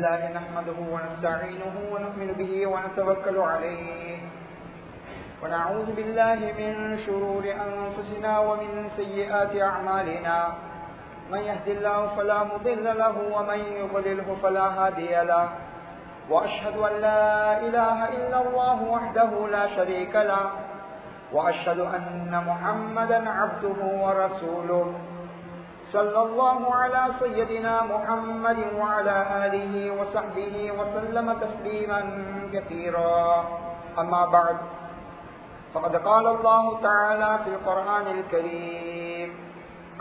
لله نحمده ونستعينه ونؤمن به ونتوكل عليه ونعوذ بالله من شرور أنفسنا ومن سيئات أعمالنا من يهد الله فلا مضل له ومن يضلله فلا هادي له وأشهد أن لا إله إلا الله وحده لا شريك له وأشهد أن محمدا عبده ورسوله صلى الله على سيدنا محمد وعلى آله وصحبه وسلم تسليما كثيرا أما بعد فقد قال الله تعالى في القرآن الكريم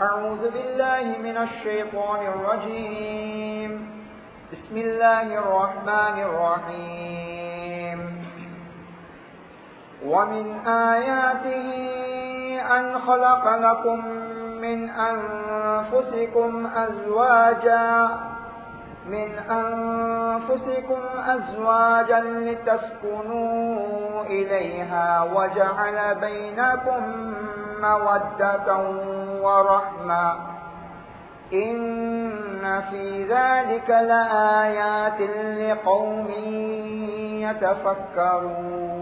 أعوذ بالله من الشيطان الرجيم بسم الله الرحمن الرحيم ومن آياته أن خلق لكم من أنفسكم أزواجا لتسكنوا إليها وجعل بينكم مودة ورحمة إن في ذلك لآيات لقوم يتفكرون.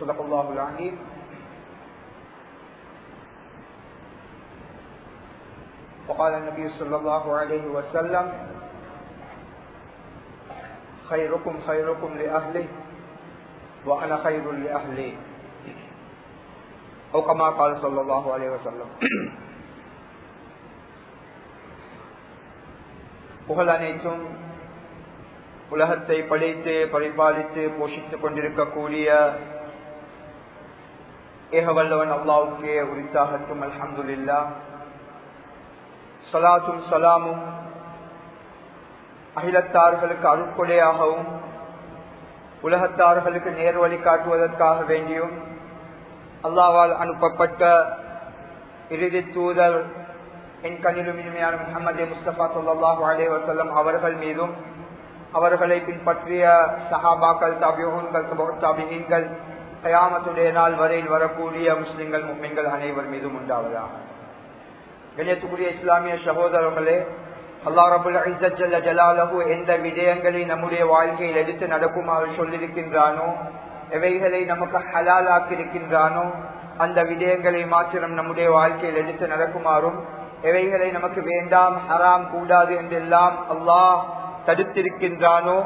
صدق الله العظيم. وقال النبي صلى الله عليه وسلم خيركم خيركم لأهله وأنا خير لأهلي أو كما قال صلى الله عليه وسلم. புகழ் அனைத்தும் உலகத்தை படைத்து பரிபாலித்து போஷித்துக் கொண்டிருக்கக்கூடிய ஏகவல்லவன் அல்லாஹ்வுக்கே உரித்தாகட்டும். அல்ஹம்துலில்லாஹ். ஸலாத்தும் ஸலாமும் அகிலத்தார்களுக்கு அருட்கொடையாகவும் உலகத்தார்களுக்கு நேர் வழி காட்டுவதற்காக வேண்டியும் அல்லாஹ்வால் அனுப்பப்பட்ட இறுதி தூதர் என் கண்ணிலும் இனிமையான முஹம்மது முஸ்தபா ஸல்லல்லாஹு அலைஹி வஸல்லம் அவர்கள் மீதும் அவர்களை பின்பற்றிய சஹாபாக்கள், தாபிஊன்கள், தபூத் தாபிஈன்கள், கியாமத்துடைய நாள் வரையில் வரக்கூடிய முஸ்லிம்கள், முஃமின்கள் அனைவர் மீதும் உண்டாவதாக. கண்ணியத்துக்குரிய இஸ்லாமிய சகோதரர்களே, அல்லாஹ் ரப்பல் இஸ்ஸத் ஜல்ல ஜலாலுஹு எந்த விடயங்களை நம்முடைய வாழ்க்கையில் எடுத்து நடக்குமாறு சொல்லியிருக்கின்றானோ, எவைகளை நமக்கு ஹலாலாக்கி இருக்கின்றானோ அந்த விடயங்களை மாத்திரம் நம்முடைய வாழ்க்கையில் எடுத்து நடக்குமாறும், எவைகளை நமக்கு வேண்டாம் ஹராம் கூடாது என்றெல்லாம் அல்லாஹ் தடுத்திருக்கின்றானோ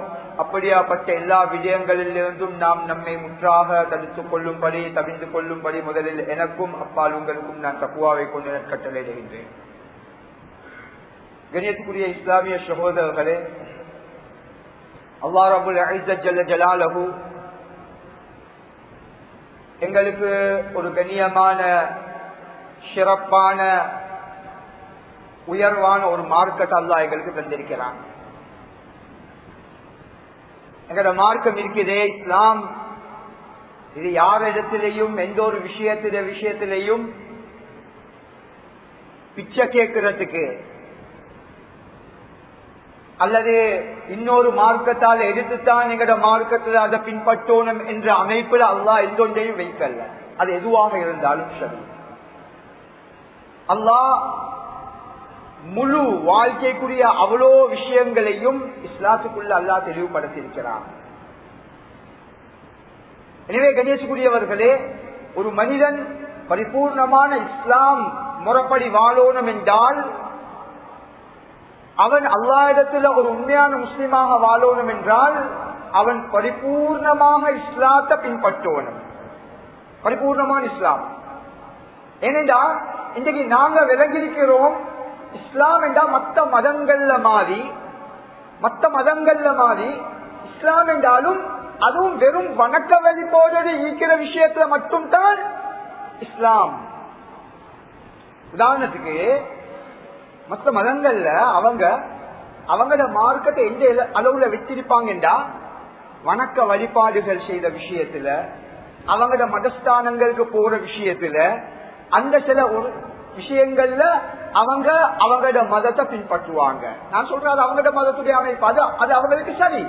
அப்படியாப்பட்ட எல்லா விடயங்களிலிருந்தும் நாம் நம்மை முற்றாக தடுத்துக் கொள்ளும்படி, தவிர்த்து கொள்ளும்படி முதலில் எனக்கும் அப்பால் உங்களுக்கும் நான் தக்வாவை கொண்டு கட்டளையிடுகின்றேன். கண்ணியத்துக்குரிய இஸ்லாமிய சகோதரர்களே, அல்லாஹ் ரப்பல் இஸ்ஸத் ஜல்ல ஜலாலுஹு எங்களுக்கு ஒரு கண்ணியமான, சிறப்பான, உயர்வான ஒரு மார்க்கத்தை அல்லாஹ் எங்களுக்கு தந்திருக்கிறான். எங்களோட மார்க்கம் இருக்குதே இஸ்லாம், இது யாரிடத்திலையும் எந்த ஒரு விஷயத்திலையும் பிச்சை கேட்கறதுக்கு அல்லது இன்னொரு மார்க்கத்தால் எடுத்துத்தான் எங்களோட மார்க்கத்தில் அதை பின்பற்றணும் என்ற அமைப்பில் அல்லாஹ் எந்தொன்றையும் வைக்கல. அது எதுவாக இருந்தாலும் சரி, அல்லாஹ் முழு வாழ்க்கைக்குரிய அவ்வளோ விஷயங்களையும் இஸ்லாத்துக்குள்ள அல்லாஹ் தெளிவுபடுத்தியிருக்கிறார். எனவே கணேசக்குரியவர்களே, ஒரு மனிதன் பரிபூர்ணமான இஸ்லாம் முறைப்படி வாழணும் என்றால் அவன் அல்லாஹ்விடத்தில் ஒரு உண்மையான முஸ்லிமாக வாழணும் என்றால் அவன் பரிபூர்ணமாக இஸ்லாத்தை பின்பற்றணும். பரிபூர்ணமான இஸ்லாம். ஏனென்றால் இன்றைக்கு நாங்க விளங்கியிருக்கிறோம், இஸ்லாம் என்றால் மற்ற மதங்கள்ல மாறி இஸ்லாம் என்றாலும் அதுவும் வெறும் வணக்க வழிபோடு ஈக்கிற விஷயத்துல மட்டும் தான் இஸ்லாம். உதாரணத்துக்கு மற்ற மதங்கள்ல அவங்களோட மார்க்கத்தை எந்த அளவுல வச்சிருப்பாங்கன்றா, வணக்க வழிபாடுகள் செய்த விஷயத்துல, அவங்களோட மதஸ்தானங்களுக்கு போற விஷயத்துல, அந்த சில ஒரு விஷயங்கள்ல அவங்களோட மதத்தை பின்பற்றுவாங்க. நான் சொல்றது அவங்களோட மதத்துடைய அமைப்பு, அது அவங்களுக்கு சரி.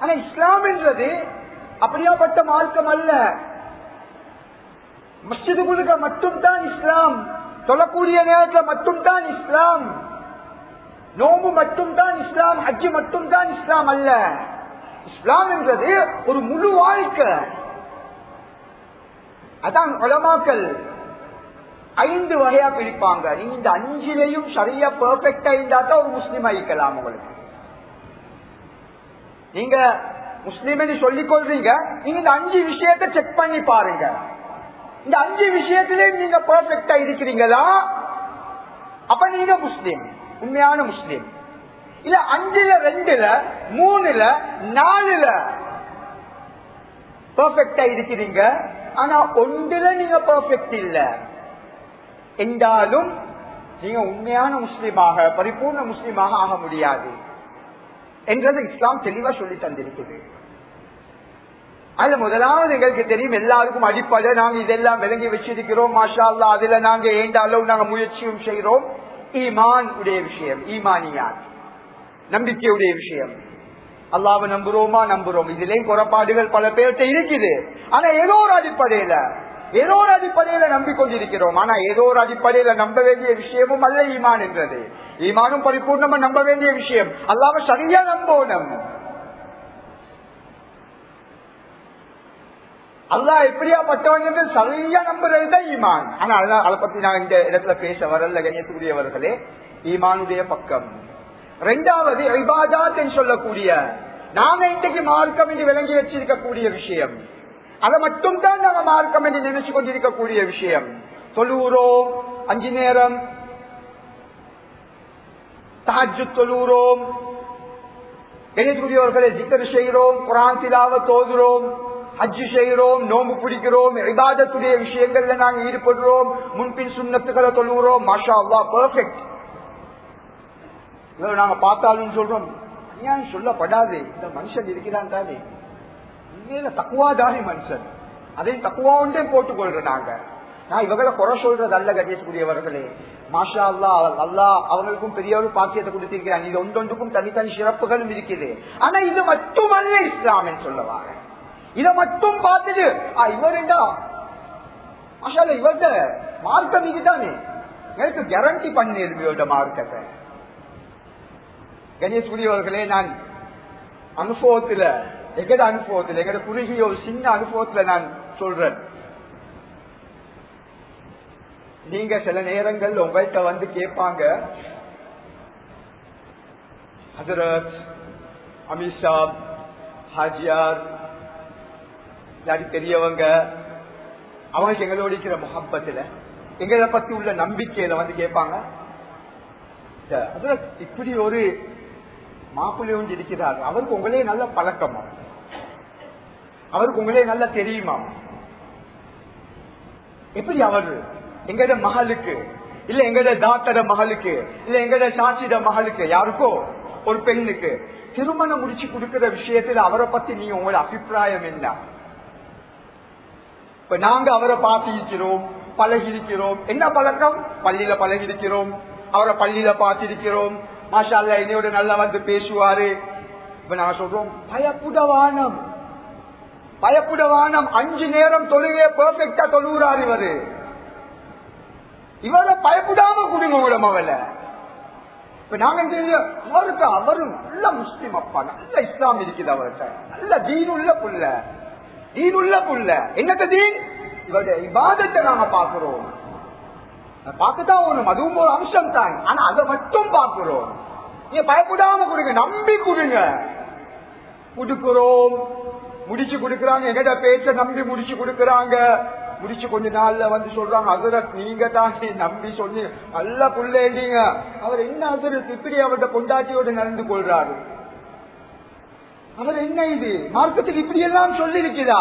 ஆனா இஸ்லாம் என்றது அப்படியாப்பட்ட மார்க்கம் அல்ல. மஸ்ஜிதுகளுக்கு மட்டும் தான் இஸ்லாம், சொல்லக்கூடிய நேரத்தில் மட்டும் தான் இஸ்லாம். நோம்பு மட்டும்தான் இஸ்லாம், ஹஜ்ஜு மட்டும்தான் இஸ்லாம் அல்ல. இஸ்லாம் என்றது ஒரு முழு வாழ்க்கை. அதான் உலமாக்கள் 5 வகையா பிரிப்பாங்க. நீங்க இந்த 5லையும் சரியா பெர்ஃபெக்டா இருந்தா தான் ஒரு முஸ்லீம் ஆயிக்கலாம். உங்களுக்கு நீங்க முஸ்லீம் சொல்லிக் கொள்றீங்க, நீங்க இந்த 5 விஷயத்தை செக் பண்ணி பாருங்க. இந்த 5 விஷயத்திலே நீங்க பெர்ஃபெக்டா இருக்கிறீங்களா, அப்ப நீங்க முஸ்லீம், உண்மையான முஸ்லீம். இல்ல 5ல 2ல 3ல 4ல பெர்ஃபெக்டா இருக்கிறீங்க, ஆனா 1ல நீங்க பெர்ஃபெக்ட் இல்ல என்றாலும் நீங்க உண்மையான முஸ்லீமாக, பரிபூர்ண முஸ்லீமாக ஆக முடியாது என்றது இஸ்லாம் தெளிவா சொல்லி தந்திருக்குது. அதுல முதலாவது எங்களுக்கு தெரியும், எல்லாருக்கும் அடிப்படை நாங்க இதெல்லாம் விளங்கி வச்சிருக்கிறோம், மாஷா அல்லாஹ். அதுல நாங்க ஏண்ட அளவு நாங்க முயற்சியும் செய்யறோம். ஈமான் உடைய விஷயம், ஈமானியாத், நம்பிக்கையுடைய விஷயம். அல்லாஹ்வை நம்புறோமா? நம்புறோம். இதுலயும் குறைபாடுகள் பல பேர்கிட்ட இருக்குது. ஆனா ஏதோ ஒரு அடிப்படையில நம்பிக்கொண்டிருக்கிறோம். ஆனா ஏதோ ஒரு அடிப்படையில நம்ப வேண்டிய விஷயமும் அல்ல ஈமான் என்றது. ஈமானும் பரிபூர்ணமா நம்ப வேண்டிய விஷயம். அல்லாஹ்வை சரியா நம்பணும். அல்லாஹ் எப்படியாப்பட்டவன் என்று சரியா நம்புறதுதான் ஈமான். ஆனா அதை பத்தி நான் இந்த இடத்துல பேச வரல கண்ணியத்துக்குரியவர்களே. ஈமானுடைய பக்கம். 2வது இபாதத் என்று சொல்லக்கூடிய, நாங்க இன்றைக்கு மார்க்கம் என்று விளங்கி வச்சிருக்கக்கூடிய விஷயம், அதை மட்டும் தான் நாங்க மார்க்கம் என்று நினைச்சு கொண்டிருக்கக்கூடிய விஷயம். தொழுகிறோம் 5 நேரம், தஹஜ்ஜுத் தொழுகிறோம், கண்ணியத்துக்குரியவர்களை ஜிக்ர் செய்கிறோம், குர்ஆன் திலாவத் ஓதுறோம், ஹஜ் செய்கிறோம், நோம்பு பிடிக்கிறோம், இபாதத்துடைய விஷயங்கள்ல நாங்க ஈடுபடுறோம், முன்பின் சுன்னத்துக்களை தொழுகிறோம். மாஷா அல்லாஹ், பெர்ஃபெக்ட். நாங்க பார்த்தாலும் சொல்றோம், ஏன் சொல்லப்படாது, இந்த மனுஷன் இருக்கிறான் தானே, தக்குவாதாரி மனுஷன், அதையும் தக்குவா ஒன்றே போட்டுக் கொள்றோம். நான் இவங்களை குறை சொல்றது அல்ல கணேசக்கூடியவர்களே. மாஷா அல்லாஹ், அல்லாஹ் அவங்களுக்கும் பெரிய ஒரு பாக்கியத்தை கொடுத்திருக்கிறான். இது ஒன்றொன்றுக்கும் தனித்தனி சிறப்புகளும் இருக்குது. ஆனா இது மட்டுமல்ல இஸ்லாம் என்று சொல்லவாங்க. இதை மட்டும் பார்த்துட்டு இவருண்டா மாஷா அல்லாஹ், இவர்கிட்ட மார்க்கம் இதுதானே, எனக்கு கேரண்டி பண்ணி இவர்கிட்ட மார்க்கத்தை. கணேசக்கூடியவர்களே, நான் அனுபவத்துல, எங்கட குறுகிய ஒரு சின்ன அனுபவத்துல நான் சொல்றேன். நீங்க சில நேரங்கள் உங்கள்கிட்ட வந்து கேட்பாங்க, ஹஜரத், அமீர் சாப், ஹாஜியார், யாரு பெரியவங்க, அவங்க எங்களோட இருக்கிற முஹப்பத்துல, எங்களை பத்தி உள்ள நம்பிக்கையில வந்து கேட்பாங்க, ஹஜரத் இப்படி ஒரு மாப்பிள்ளை ஒன்று இருக்கிறார், அவருக்கு உங்களே நல்ல பழக்கமா, அவருக்கு உங்களே நல்லா தெரியுமா, எப்படி அவரு எங்கட மகளுக்கு, இல்ல எங்கட டாக்டர மகளுக்கு, இல்ல எங்கட சாட்சிட மகளுக்கு, யாருக்கோ ஒரு பெண்ணுக்கு திருமணம் முடிச்சு கொடுக்கிற விஷயத்துல அவரை பத்தி நீங்க உங்களோட அபிப்பிராயம் என்ன? இப்ப நாங்க அவரை பார்த்திருக்கிறோம், பழகிருக்கிறோம். என்ன பழக்கம்? பள்ளியில பழகிருக்கிறோம், அவரை பள்ளியில பார்த்திருக்கிறோம், மாஷா அல்லாஹ் என்னோட நல்லா வந்து பேசுவாரு. இப்ப நாங்க சொல்றோம், பயப்புடவானம் 5 நேரம் தொழுகையை பெர்ஃபெக்டா தொழுகிறார் இவரு. இவரை பயப்படாம கொடுங்க உங்களோட மகள. இப்ப நாங்க அவருக்கு, அவரும் நல்ல முஸ்லிம் அப்பா, நல்ல இஸ்லாம் இருக்குது அவர்கிட்ட, நல்ல தீனுள்ள புள்ள. என்னத்த தீன்? இவருடைய இபாதத்தை நாங்க பாக்குறோம், பார்க்கத்தான் ஒண்ணும், அதுவும் ஒரு அம்சம் தான். ஆனா அதை மட்டும் பார்க்கிறோம். நீங்க பயப்படாம கொடுங்க, நம்பி கொடுங்க. கொடுக்கிறோம், முடிச்சு கொடுக்கறாங்க, எங்கட பேச்ச நம்பி முடிச்சு கொடுக்கறாங்க. முடிச்சு கொஞ்ச நாள்ல வந்து சொல்றாங்க, ஹஜரத் நீங்க தான் நம்பி சொல்லி நல்ல புள்ளேண்டீங்க. அவர் என்ன ஹஜரத் இப்படி அவர்கிட்ட பொண்டாட்டியோட நடந்து கொள்றாரு? அவர் என்ன இது மார்க்கத்தில் இப்படி எல்லாம் சொல்லி இருக்கிறா?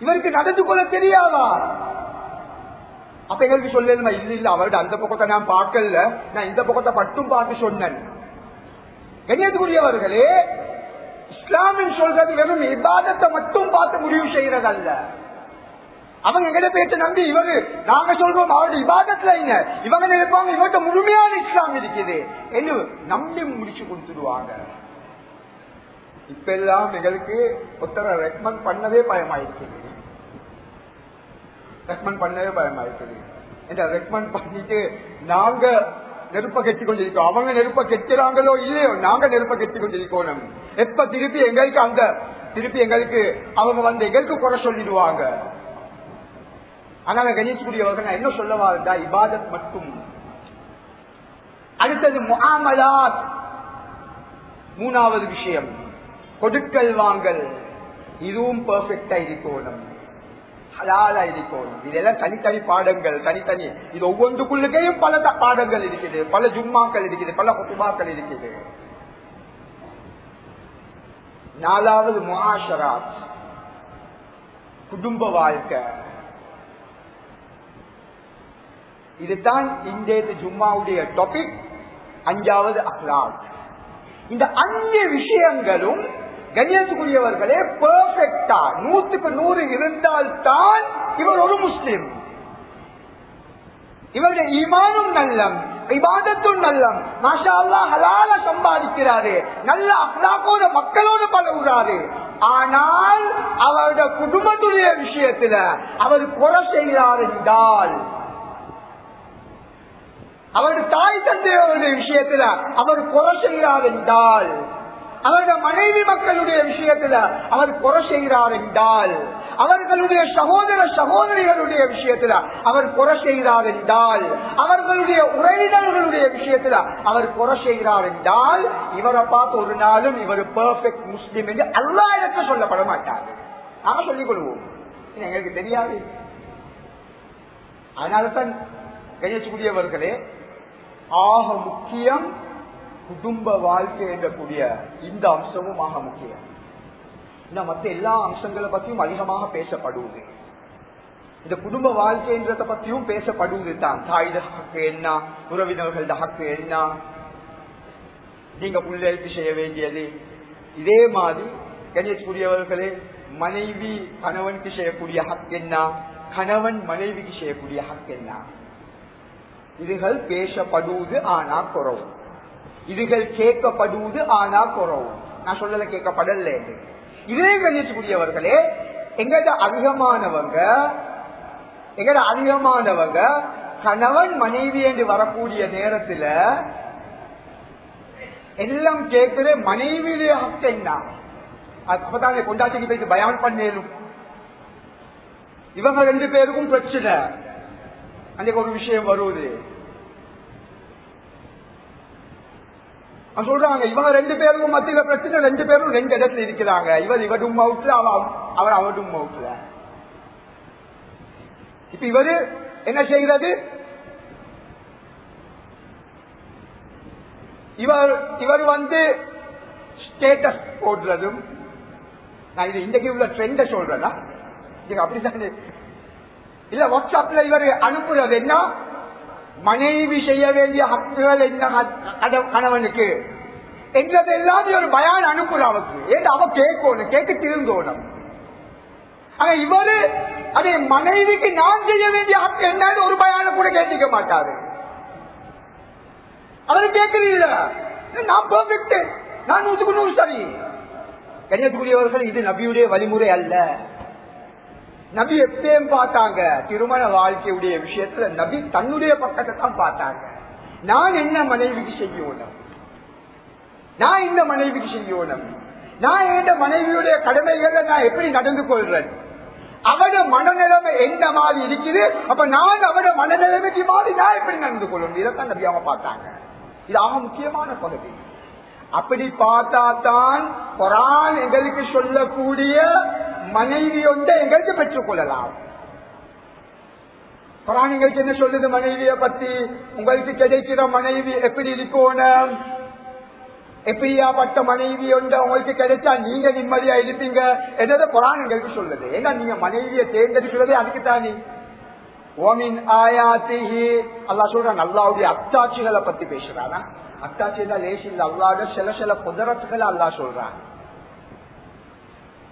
இவருக்கு நடந்து கொள்ள தெரியாதா? அப்ப எங்களுக்கு சொல்லணுமா? இல்ல அவர்கிட்ட அந்த பக்கத்தை நான் பார்க்கல, நான் இந்த பக்கத்தை மட்டும் பார்த்து சொன்னேன். கண்ணியத்துக்குரியவர்களே, இஸ்லாமின் சொல்றது வெறும் இபாதத்தை மட்டும் பார்த்து முடிவு செய்யறதல்ல. அவங்க எங்கட பேச்ச நம்பி இவரு நாங்க சொல்றோம் அவருடைய இபாதத்துல என்ன, இவங்க நினைப்பாங்க இவர்கிட்ட முழுமையான இஸ்லாம் இருக்குது என்று நம்பி முடிச்சு கொடுத்துடுவாங்க. இப்ப எல்லாம் எங்களுக்கு ஒருத்தர ரெக்கமெண்ட் பண்ணவே பயமாயிருக்குது. ரெக்கமெண்ட் பண்ணிட்டு நாங்க நெருப்ப கெட்டி கொண்டிருக்கோம். அவங்க நெருப்ப கெட்டுறாங்களோ இல்லையோ நாங்க நெருப்ப கெட்டி கொண்டிருக்கோம். எப்ப திருப்பி எங்களுக்கு அவங்க வந்து எங்களுக்கு குறை சொல்லிடுவாங்க. ஆனால் கணேஷ்குரியவர்கள் நான் என்ன சொல்லவா இருந்தா இபாதத் மட்டும். அடுத்தது முஆமலாத், மூணாவது விஷயம் கொடுக்கல் வாங்கல். இதுவும் பெர்ஃபெக்டா இருக்கணும், ஹலாலா இருக்கணும். இதெல்லாம் தனித்தனி பாடங்கள், தனித்தனி. இது ஒவ்வொன்றுக்குள்ளேயும் பல பாடங்கள் இருக்குது, பல ஜும்மாக்கள் இருக்குது, பல குத்துபாக்கள் இருக்குது. நாலாவது முஆஷராத், குடும்ப வாழ்க்கை. இதுதான் இன்றைய ஜும்மாவுடைய டாபிக். அஞ்சாவது அக்லாக். இந்த 5 விஷயங்களும் கண்ணியத்துக்குரியவர்களே பெர்ஃபெக்டா 100% இருந்தால்தான் இவர் ஒரு முஸ்லிம். இவருடைய ஈமானும் நல்லம், இபாதத்தும் நல்லம், மாஷா அல்லாஹ் ஹலால சம்பாதிக்கிறாரு, நல்ல அக்லாக்கோட மக்களோடு பழகுறாரு. ஆனால் அவருடைய குடும்பத்துடைய விஷயத்துல அவர் குறை செய்கிறார் என்றால், அவருடைய தாய் தந்தையோருடைய விஷயத்துல அவர் குறை செய்கிறார் என்றால், அவருடைய மனைவி மக்களுடைய விஷயத்துல அவர் குறை செய்கிறார் என்றால், அவர்களுடைய சகோதர சகோதரிகளுடைய விஷயத்துல அவர் குறை செய்கிறார் என்றால், அவர்களுடைய உறவினர்களுடைய விஷயத்துல அவர் குறை செய்கிறார் என்றால், இவரை பார்த்து ஒரு நாளும் இவர் பெர்ஃபெக்ட் முஸ்லிம் என்று அல்லாஹ் இடத்துல சொல்லப்பட மாட்டார். நாம சொல்லிக் கொள்வோம், எங்களுக்கு தெரியாது. அதனால்தான் கணேசக்கூடியவர்களே ஆக முக்கியம் குடும்ப வாழ்க்கை என்றக்கூடிய இந்த அம்சமும் ஆக முக்கியம். மற்ற எல்லா அம்சங்களை பற்றியும் அதிகமாக பேசப்படுவது, இந்த குடும்ப வாழ்க்கைன்றத பற்றியும் பேசப்படுவது தான். தாய் ஹக்கு என்ன, உறவினர்கள ஹக்கு என்ன, நீங்க பிள்ளைகளுக்கு செய்ய வேண்டியது. இதே மாதிரி கணேசக்கூடியவர்களே மனைவி கணவனுக்கு செய்யக்கூடிய ஹக்கு என்ன, கணவன் மனைவிக்கு செய்யக்கூடிய ஹக்கு என்ன, இதுகள் பேசப்படுவது ஆனா குறவு, இதுகள் கேட்கப்படுவது ஆனா குறவு. நான் சொல்லல கேட்கப்படல. இதே கணிச்சக்கூடியவர்களே எங்கட அதிகமானவங்க கணவன் மனைவி என்று வரக்கூடிய நேரத்துல எல்லாம் கேட்கிற மனைவியிலே ஹக்கு என்ன, அப்பதானே கொண்டாட்டிக்கு போய் பயான் பண்ணேலும். இவங்க 2 பேருக்கும் பிரச்சனை. அன்றைக்கு ஒரு விஷயம் வருவது சொல்றாங்க, இவங்க 2 பேருக்கும் மத்தியில பிரச்சனை, 2 பேரும் 2 இடத்துல இருக்கிறாங்க. இவரும் மவுட்ல, அவர் அவரும் மவுட்ல. இப்ப இவரு என்ன செய்கிறது, இவர் வந்து ஸ்டேட்டஸ் போடுறதும், நான் இது இன்றைக்கு உள்ள ட்ரெண்ட சொல்றேன்னா அப்படித்தானே இல்ல. வாட்ஸ்அப்ல இவர் அனுப்புறது என்ன, மனைவி செய்ய வேண்டிய ஹக்குகள் என்ன கணவனுக்கு என்றது எல்லாத்தையும் ஒரு பயான் அனுப்புற அவருக்கு. ஏன் அவ கேட்கணும், கேட்க திருந்தோணும். ஆனா இவரு அதே மனைவிக்கு நான் செய்ய வேண்டிய ஹக்கு என்னன்னு ஒரு பயான கூட கேட்க மாட்டாரு. அவரு கேட்கல, நான் பெர்ஃபெக்ட், நான் 100க்கு 100 சரி. கண்ணியத்துக்குரியவர்கள், இது நபியுடைய வழிமுறை அல்ல. நபி எப்பயும் பார்த்தாங்க திருமண வாழ்க்கையுடைய விஷயத்துல நபி தன்னுடைய பக்கத்தை தான் பார்த்தாங்க. நான் என்ன மனைவிக்கு செய்யணும், நான் இந்த மனைவிக்கு செய்யணும், நான் எந்த மனைவியுடைய கடமைகளை நான் எப்படி நடந்து கொள்றேன், அவட மனநிலைமை எந்த மாதிரி இருக்குது, அப்ப நான் அவட மனநிலைமைக்கு மாதிரி நான் எப்படி நடந்து கொள்ளணும், இதைத்தான் நபி அவங்க பார்த்தாங்க. இது ஆக முக்கியமான பகுதி. அப்படி பார்த்தா தான் குர்ஆன் எங்களுக்கு சொல்லக்கூடிய மனைவி ஒன்றை எங்களுக்கு பெற்றுக் கொள்ளலாம். குர்ஆன் எங்களுக்கு என்ன சொல்லுது மனைவியை பத்தி, உங்களுக்கு கிடைக்கிற மனைவி எப்படி இருக்கணும், எப்படியாப்பட்ட மனைவி ஒன்று உங்களுக்கு கிடைச்சா நீங்க நிம்மதியா இருப்பீங்க என்னது குர்ஆன் எங்களுக்கு சொல்லுது. ஏன்னா நீங்க மனைவியை தேர்ந்தெடுக்கிறதே அதுக்குத்தானே. ஓமின் ஆயாத்திஹி அல்லாஹ் சொல்றான், அல்லாஹ்வுடைய அத்தாட்சிகளை பத்தி பேசுறானா. அத்தாட்சி தான் லேசி இல்ல, அல்லாஹ்வுடைய சில குதரத்துகளை அல்லாஹ் சொல்றான்.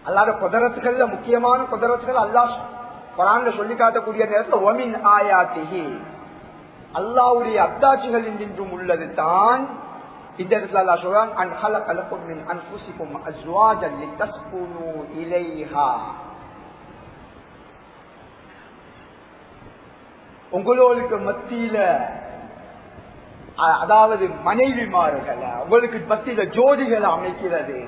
அல்லாஹ்வுடைய குதரத்துகள்ல முக்கியமான குதரத்துகள் அல்லாஹ் குர்ஆன்ல சொல்லி காட்டக்கூடிய நேரத்தில் ஓமின் ஆயாத்திஹி அல்லாஹ்வுடைய அத்தாட்சிகள் இன்றும் உள்ளது தான். இந்த இடத்துல அல்லாஹ் சொல்றான், அன் ஹலக லக்கும் மின் அன்ஃபுசிக்கும் அஸ்வாஜன் லிதஸ்குனு இலைஹா. உங்களுக்கு மத்தியில அதாவது மனைவிமார்கள் உங்களுக்கு பத்திர ஜோடிகளை அமைக்கிறது,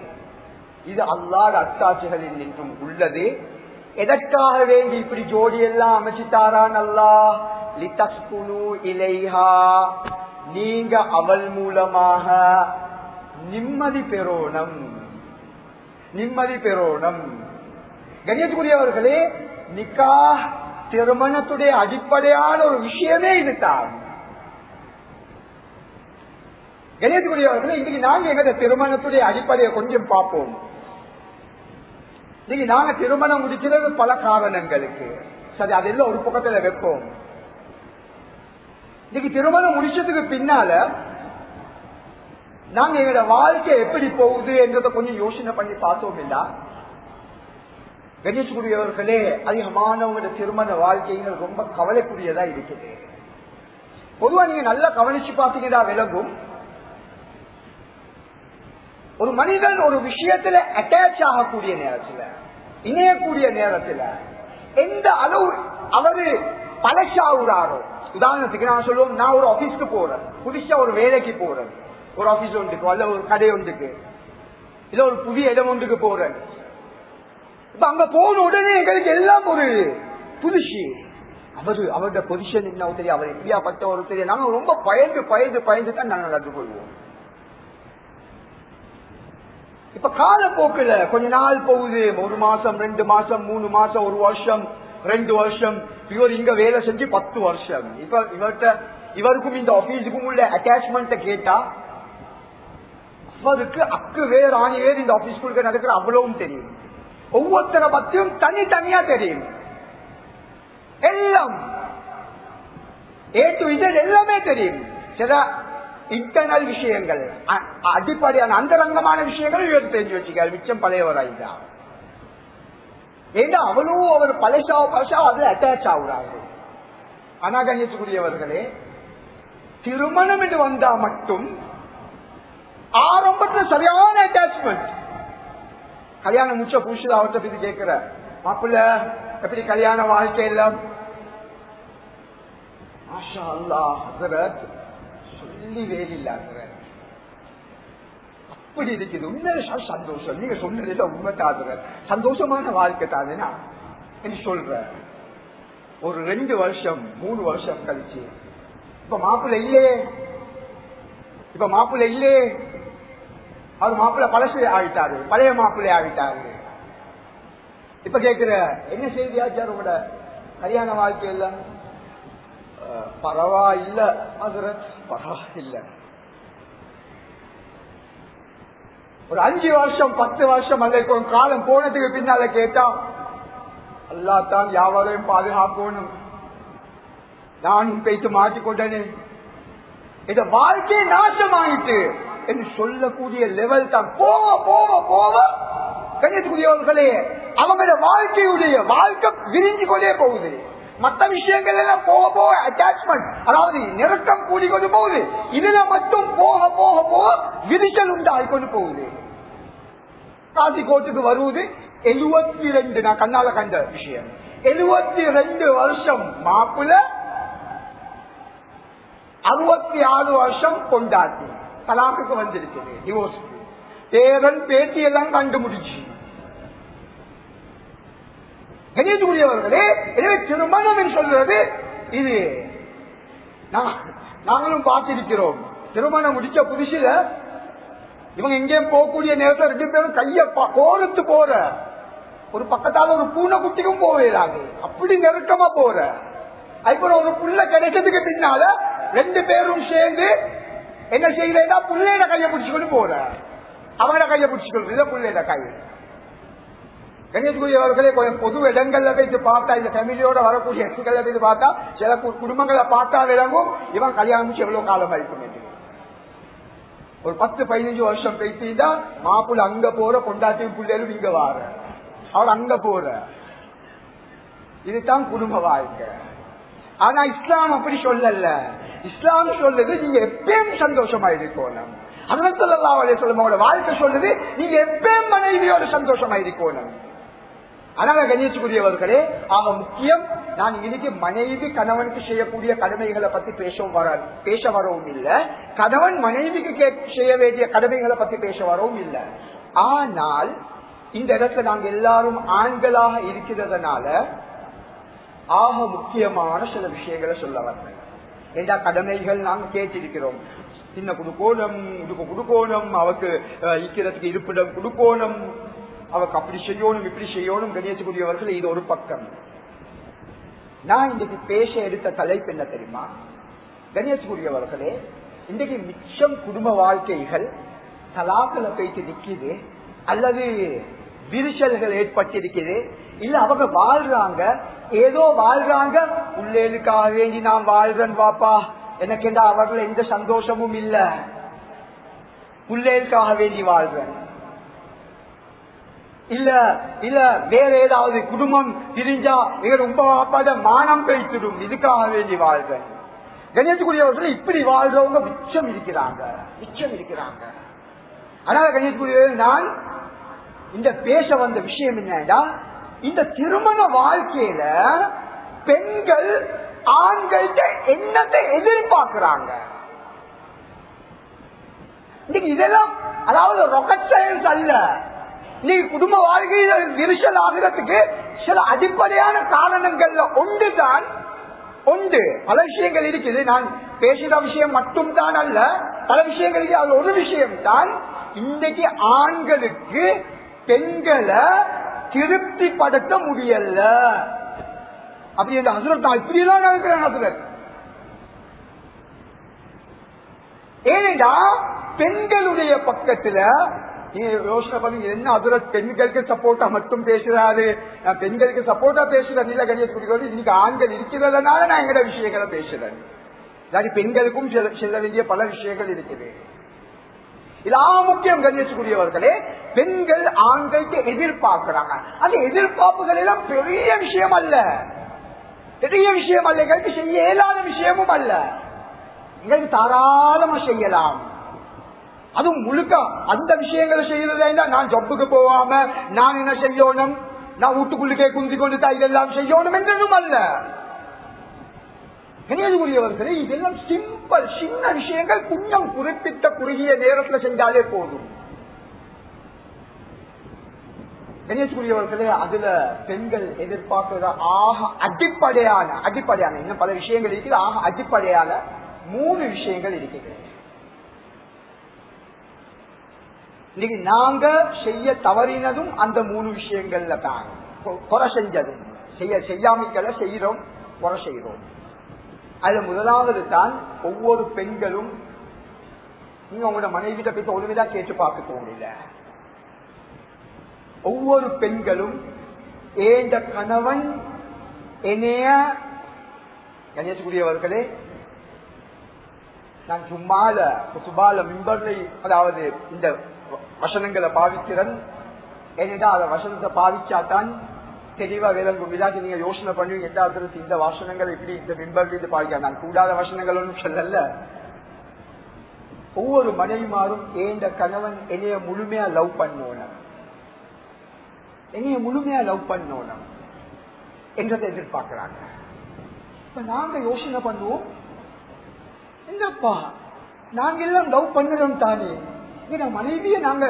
இது அல்லாஹ் அத்தாட்சிகளில் நின்றும் உள்ளது. எதற்காக வேண்டி இப்படி ஜோடி எல்லாம் அமைச்சுட்டாரான் அல்லாஹ்? லிதஸ்குனு இலைஹா, நீங்க அவள் மூலமாக நிம்மதி பெறோணும், நிம்மதி பெறோணும். கண்ணியத்துக்குரியவர்களே, நிக்காஹ் திருமணத்துடைய அடிப்படையான ஒரு விஷயமே இதுதான். கண்ணியத்துக்குரியவர்களே, இன்னைக்கு நாங்க எங்க திருமணத்துடைய அடிப்படையை கொஞ்சம் பார்ப்போம். இன்னைக்கு நாங்க திருமணம் முடிக்கிறது பல காரணங்களுக்கு. சரி, அதெல்லாம் ஒரு பக்கத்துல வைப்போம். இன்னைக்கு திருமணம் முடிச்சதுக்கு பின்னால நாங்க எங்களோட வாழ்க்கை எப்படி போகுது என்றதை கொஞ்சம் யோசனை பண்ணி பார்த்தோம் இல்ல? கணேஷ்குரியவர்களே, அதிகமானவங்களோட திருமண வாழ்க்கைகள் ரொம்ப கவலைக்குரியதா இருக்குது. பொதுவா நீங்க நல்லா கவனிச்சு பார்த்தீங்கன்னா விளங்கும், ஒரு மனிதன் ஒரு விஷயத்துல அட்டாச் ஆகக்கூடிய நேரத்துல, இணையக்கூடிய நேரத்துல எந்த அளவு அவரு பழசாவுறாரோ. உதாரணத்துக்கு நான் சொல்லுவோம், நான் ஒரு ஆபீஸ்க்கு போறேன், புதுசா ஒரு வேலைக்கு போறேன், ஒரு ஆபீஸ் ஒன்றுக்கு அல்ல ஒரு கடை ஒன்றுக்கு, இல்ல ஒரு புதிய இடம் ஒன்றுக்கு போறேன். இப்ப அங்க போன உடனே எங்களுக்கு எல்லாம் ஒரு புதுசு. அவருடைய பொசிஷன் என்ன தெரியும், அவர் எப்படியாப்பட்ட ஒரு தெரியும். நாங்க ரொம்ப பயந்து பயந்து பயந்து தான் நாங்கள் நடந்து கொள்வோம். இப்ப காலப்போக்குல கொஞ்ச நாள் போகுது, 1 மாசம் 2 மாசம் 3 மாசம் 1 வருஷம் 2 வருஷம், இவர் இங்க வேலை செஞ்சு 10 வருஷம். இப்ப இவருக்கும் இந்த ஆபீஸுக்கும் உள்ள அட்டாச்மெண்ட் கேட்டா அவருக்கு அக்கு வேறு ஆணி வேறு இந்த ஆபீஸ்க்குள்ள நடக்கிற அவ்வளவும் தெரியும். ஒவ்வொருத்தரை பத்தியும் தனித்தனியா தெரியும். எல்லாம் A to Z எல்லாமே தெரியும். சில இன்டர்னல் விஷயங்கள், அடிப்படையான அந்தரங்கமான விஷயங்கள் இவர் தெரிஞ்சு வச்சுக்காரு. மிச்சம் பழையவராய்தான். ஏன்னா அவ்வளவு அவர் பழசா அதுல அட்டாச் ஆகுறாங்க. ஆனா கண்ணியத்துக்குரியவர்களே, திருமணம் என்று வந்தா மட்டும் ஆரம்பத்தில் சரியான அட்டாச்மெண்ட். கல்யாணம் முடிச்ச புருஷன் அவர்கிட்ட பத்தி கேட்கிற, மாப்பிள்ள எப்படி கல்யாண வாழ்க்கை எல்லாம்? மாஷா அல்லாஹ் ஹஸரத், சொல்லி வேலில்ல ஹஸரத், அப்படி இருக்குது. உண்மையில சந்தோஷம். நீங்க சொன்னதில்ல உண்மை தாதுரத், சந்தோஷமான வாழ்க்கை தானேனா என்று சொல்ற. ஒரு 2 வருஷம் 3 வருஷம் கழிச்சு இப்ப மாப்பிள்ள இல்லே, அவர் மாப்பிள்ள பழசு ஆகிட்டாரு, பழைய மாப்பிள்ளை ஆகிட்டாரு. இப்ப கேட்கிற, என்ன செய்தியாச்சு உங்களோட கல்யாண வாழ்க்கையில? பரவாயில்ல ஹஸரத், பரவாயில்ல. ஒரு 5 வருஷம் 10 வருஷம் அல்ல காலம் போனதுக்கு பின்னால கேட்டா, அல்லாஹ் தான் யாவரையும் பாதுகாக்கணும், நானும் பேச்சு மாற்றிக்கொண்டேனே, இந்த வாழ்க்கையை நாசமாயிட்டு என்று சொல்லக்கூடிய லெவல் தான். போக போக போக கண்ணியத்துக்குரியவர்களே, அவங்களோட வாழ்க்கை விரிஞ்சு கொண்டே போகுது. மற்ற விஷயங்கள் எல்லாம் போக போக அட்டாச்மெண்ட், அதாவது நெருக்கம் கூடிக்கொண்டு போகுது. இதுல மட்டும் போக போக போக விரிசல் உண்டாகிக்கொண்டு போகுது. காசிக்கோட்டுக்கு வருவது 72, நான் கண்ணால கண்ட விஷயம். 72 வருஷம் மாப்பிள்ள, 66 வருஷம் கொண்டாட்டி, தலாக்குக்கு வந்திருக்குது, டிவோர்ஸ். பேரன் பேட்டி எல்லாம் கண்டுபிடிச்சு. கணியத்துக்குரியவர்களே, எனவே திருமணம் என்று சொல்றது இது நாங்களும் பார்த்திருக்கிறோம். திருமணம் முடிச்ச புதுசுல இவங்க எங்கேயும் போகக்கூடிய நேரத்தில் 2 பேரும் கைய கோரத்து போற, ஒரு பக்கத்தால ஒரு பூனை குட்டிக்கும் போவேறாங்க, அப்படி நெருக்கமா போற. அதுக்கப்புறம் ஒரு புள்ள கிடைச்சதுக்கு பின்னால 2 பேரும் சேர்ந்து என்ன செய்யறா, புள்ளையில கைய பிடிச்சுக்கொண்டு போற, அவங்கள கைய பிடிச்சுக்கொண்டு இல்ல புள்ளையில கை. கணேஷ்குரியவர்களே, கொஞ்சம் பொது இடங்கள்ல போயிட்டு பார்த்தா, இந்த ஃபேமிலியோட வரக்கூடிய இடங்கள்ல போயிட்டு பார்த்தா, சில குடும்பங்களை பார்த்தா விளங்கும் இவன் கல்யாணம் முடிச்சு எவ்வளவு காலம் ஆயிருக்கும் என்று. ஒரு 10-15 வருஷம் பேசிட்டா மாப்பிள்ள அங்க போற, பொண்டாட்டியும் பிள்ளைகளும் இங்க வார, அவர் அங்க போற. இதுதான் குடும்ப வாழ்க்கை. ஆனா இஸ்லாம் அப்படி சொல்லல. இஸ்லாம் சொல்லுது நீங்க எப்பயும் சந்தோஷமா இருக்கணும். ஹஜ்ரத் ஸல்லல்லாஹு அலைஹி வஸல்லம் வாழ்க்கை சொல்லுது நீங்க எப்பயும் மனைவியோட சந்தோஷமா இருக்கணும். அதனால கண்ணியத்துக்குரியவர்களே, ஆக முக்கியம் நான் இன்னைக்கு மனைவி கணவனுக்கு செய்யக்கூடிய கடமைகளை பத்தி பேச வரவும் இல்லை, கணவன் மனைவிக்கு செய்ய வேண்டிய கடமைகளை பத்தி பேச வரவும் இல்லை. ஆனால் இந்த இடத்துல நாங்க எல்லாரும் ஆண்களாக இருக்கிறதுனால ஆக முக்கியமான சில விஷயங்களை சொல்ல வந்தேன். எல்லா கடமைகள் நாங்க கேட்டிருக்கிறோம். சின்ன குடுக்கோணம், இதுக்கு குடுக்கோணம், அவக்கு ஈக்கிறதுக்கு இருப்பிடம் குடுக்கோணம், அவக்கு அப்படி செய்யணும் இப்படி செய்யணும். கணேசக்குரியவர்கள் இது ஒரு பக்கம். நான் இன்னைக்கு பேச எடுத்த தலைப்பு என்ன தெரியுமா? கணேசக்குரியவர்களே, இன்றைக்கு மிச்சம் குடும்ப வாழ்க்கைகள் தலாக்களை போயிட்டு நிக்குது, அல்லது விரிசல்கள் ஏற்பட்டிருக்குது. இல்ல அவங்க வாழ்றாங்க, ஏதோ வாழ்றாங்க, உள்ளேலுக்காக வேண்டி நான் வாழ்றேன் வாப்பா, எனக்கு என்ன அவர்கள் எந்த சந்தோஷமும் இல்ல, உள்ளேலுக்காக வேண்டி வாழ்றேன். இல்ல இல்ல வேற ஏதாவது குடும்பம் பிரிஞ்சா எங்க ரொம்ப வாப்பாத மானம் பேசிடும், இதுக்காக வேண்டி வாழ்றேன். கணேசக்குரியவர்கள் இப்படி வாழ்றவங்க மிச்சம் இருக்கிறாங்க. அதனால கணேசக்குரியவர்கள் நான் இந்த பேச வந்த விஷயம் என்னன்னா, இந்த திருமண வாழ்க்கையில பெண்கள் ஆண்கள்கிட்ட என்னத்தை எதிர்பார்க்கிறாங்க. இன்னைக்கு இதெல்லாம் அதாவது ராக்கெட் சயின்ஸ் அல்ல. இன்னைக்கு குடும்ப வாழ்க்கையில விரிசல் ஆகிறதுக்கு சில அடிப்படையான காரணங்கள்ல ஒன்றுதான் உண்டு. பல விஷயங்கள் இருக்குது. நான் பேசுற விஷயம் மட்டும் தான் அல்ல, பல விஷயங்கள் இருக்கு. அது ஒரு விஷயம் தான், இன்னைக்கு ஆண்களுக்கு பெண்களை திருப்திப்படுத்த முடியல. அப்படி இந்த ஹசரத் நான் இப்படிதான் நினைக்கிறேன் ஹசரத். ஏனென்றா பெண்களுடைய பக்கத்துல நீங்க யோசனை பண்ணி என்ன ஹசரத் பெண்களுக்கு சப்போர்ட்டா மட்டும் பேசுறாரு, நான் பெண்களுக்கு சப்போர்ட்டா பேசுறேன் இல்ல கணியத்துக்குரிய. இன்னைக்கு ஆண்கள் இருக்கிறதுனால நான் எங்கட விஷயங்களை பேசுறேன். இல்லாட்டி பெண்களுக்கும் செல்ல வேண்டிய பல விஷயங்கள் இருக்குது. இதெல்லாம் முக்கியம் கண்ணியத்துக்குரியவர்களே. பெண்கள் ஆண்களுக்கு எதிர்பார்க்கிறாங்க. அந்த எதிர்பார்ப்புகள் எல்லாம் பெரிய விஷயம் அல்ல, எங்களுக்கு செய்ய இயலாத விஷயமும் அல்ல. எங்களுக்கு தாராளமா செய்யலாம். அதுவும் முழுக்க அந்த விஷயங்களை செய்யறதா, நான் ஜப்புக்கு போகாம நான் என்ன செய்யணும், நான் வீட்டுக்குள்ளுக்கே குந்தி கொண்டு தான் இதெல்லாம் செய்யணும் என்றதும் அல்ல. கணியத்துக்குரியவர்களே, இதெல்லாம் சிம்பிள் சின்ன விஷயங்கள், கொஞ்சம் குறிப்பிட்ட குறுகிய நேரத்தில் செஞ்சாலே போதும். கணியத்துக்குரியவர்களே, அதுல பெண்கள் எதிர்பார்க்கிற ஆக அடிப்படையான இன்னும் பல விஷயங்கள் இருக்குது. ஆக அடிப்படையான 3 விஷயங்கள் இருக்குது. இன்னைக்கு நாங்க செய்ய தவறினதும் அந்த 3 விஷயங்கள்ல தான். குறை செஞ்சதும் செய்யாமிக்கல செய்யறோம், குறை செய்யறோம். அதுல முதலாவது தான் ஒவ்வொரு பெண்களும், நீங்க உங்களோட மனைவிட்ட போய் ஒழுங்குதான் கேட்டு பார்க்க போகல. ஒவ்வொரு பெண்களும் ஏண்ட கணவன் என்னைய கணேசக்குரியவர்களே, நான் சுபால மிம்பர்ல அதாவது இந்த வசனங்களை பாவிக்கிறேன். ஏனென்றா அந்த வசனத்தை பாவிச்சாதான் தெளிவா விளங்கும். இல்லாட்டி நீங்க யோசனை பண்ணுவீங்க, எதாவது இந்த வசனங்கள் இப்படி இந்த மிம்பர்ல இருந்து பாவிக்க. நான் கூடாத வசனங்கள் ஒன்றும் சொல்லல. ஒவ்வொரு மனைவிமாரும் ஏண்ட கணவன் என்னைய முழுமையா லவ் பண்ணணும், என்றதை எதிர்பார்க்கிறாங்க. இப்ப நாங்க யோசனை பண்ணுவோம், என்னப்பா நாங்க எல்லாம் லவ் பண்ணுறோம் தானே, மனைவியை நாங்க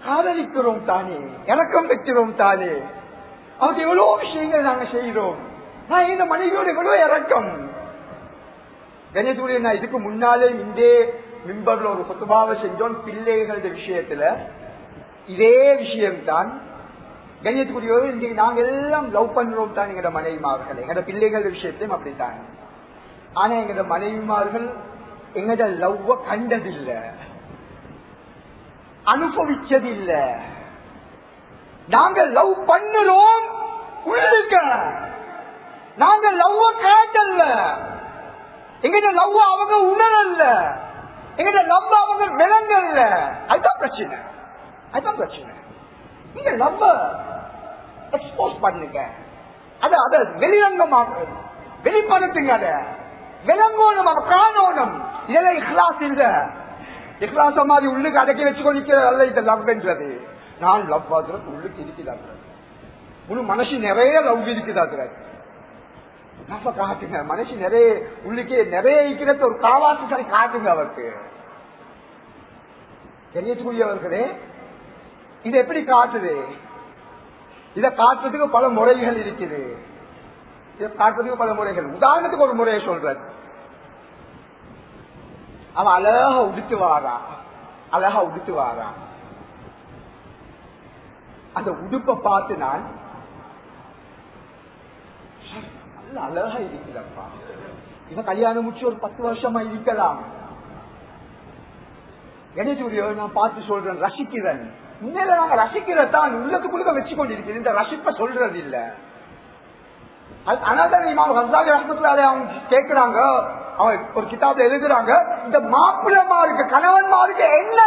காதலிக்கிறோம் தானே, இறக்கம் வைக்கிறோம் தானே, அவருக்கு எவ்வளவு விஷயங்கள் நாங்க செய்யறோம். நான் இந்த மனைவியோட எவ்வளவு இறக்கம். கணேசூரிய, நான் இதுக்கு முன்னாலே இந்த மிம்பர்ல ஒரு குத்துபாவை செஞ்சோம் பிள்ளைகளோட விஷயத்துல. இதே விஷயம்தான் கண்ணியத்துக்குரியவர்கள். இன்றைக்கு நாங்க எல்லாம் லவ் பண்றோம் தான் எங்களோட மனைவிமார்கள், எங்களோட பிள்ளைகளோட விஷயத்தையும் அப்படித்தான். ஆனா எங்களோட மனைவிமார்கள் எங்களோட லவ்வ கண்டதில்லை, அனுபவிச்சதில்லை. நாங்க லவ் பண்ணுறோம் உள்ளுக்க, நாங்க லவ்வ கேட்டல்ல, எங்கட லவ் அவங்க உணரல்ல, எங்கட லவ் அவங்க விளங்கல்ல. அதுதான் பிரச்சனை. நீங்க லவ் எக்ஸ்போஸ் பண்ணுங்க, அத வெளிரங்கமாக வெளிப்படுத்துங்க, அத விளங்கோணும், அவ காணோணும். இதெல்லாம் இஹ்லாஸ் இல்ல. இஹ்லாச மாதிரி உள்ளுக்கு அடக்கி வச்சுக்கொண்டு அல்ல. இந்த லவ் என்றது நான் லவ் ஆகுறது உள்ளுக்கு இருக்கிறாங்க. முழு மனசு நிறைய லவ் இருக்குதா காட்டுங்க. மனசு நிறைய உள்ளுக்கே நிறைய இருக்கிறது ஒரு காவாசி சரி காட்டுங்க அவருக்கு. தெரியக்கூடியவர்களே இது எப்படி காட்டுது? இதை காட்டுறதுக்கு பல முறைகள் இருக்குது. இதை காட்டுறதுக்கு பல முறைகள். உதாரணத்துக்கு ஒரு முறையை சொல்ற. அவன் அழகா உடுத்து வாரா. அந்த உடுப்பை பார்த்து நான் நல்ல அழகா இருக்கிறப்பா, இவன் கல்யாணம் முடிச்சு ஒரு 10 வருஷமா இருக்கலாம். கணேசூரிய நான் பார்த்து சொல்றேன், ரசிக்கிறேன். உண்மையில நாங்க ரசிக்கிறதான் உள்ளத்துக்குள்ள வச்சு கொண்டிருக்கிறேன். இந்த ரசிப்ப சொல்றது இல்ல. அதனால்தான் இமாம் கசாலி ரஹ்மத்துல்லாஹி அவங்க கேட்கிறாங்க, அவன் ஒரு கிதாப்ல எழுதுறாங்க, இந்த மாப்பிள்ளமாருக்கு கணவன்மாருக்கு என்ன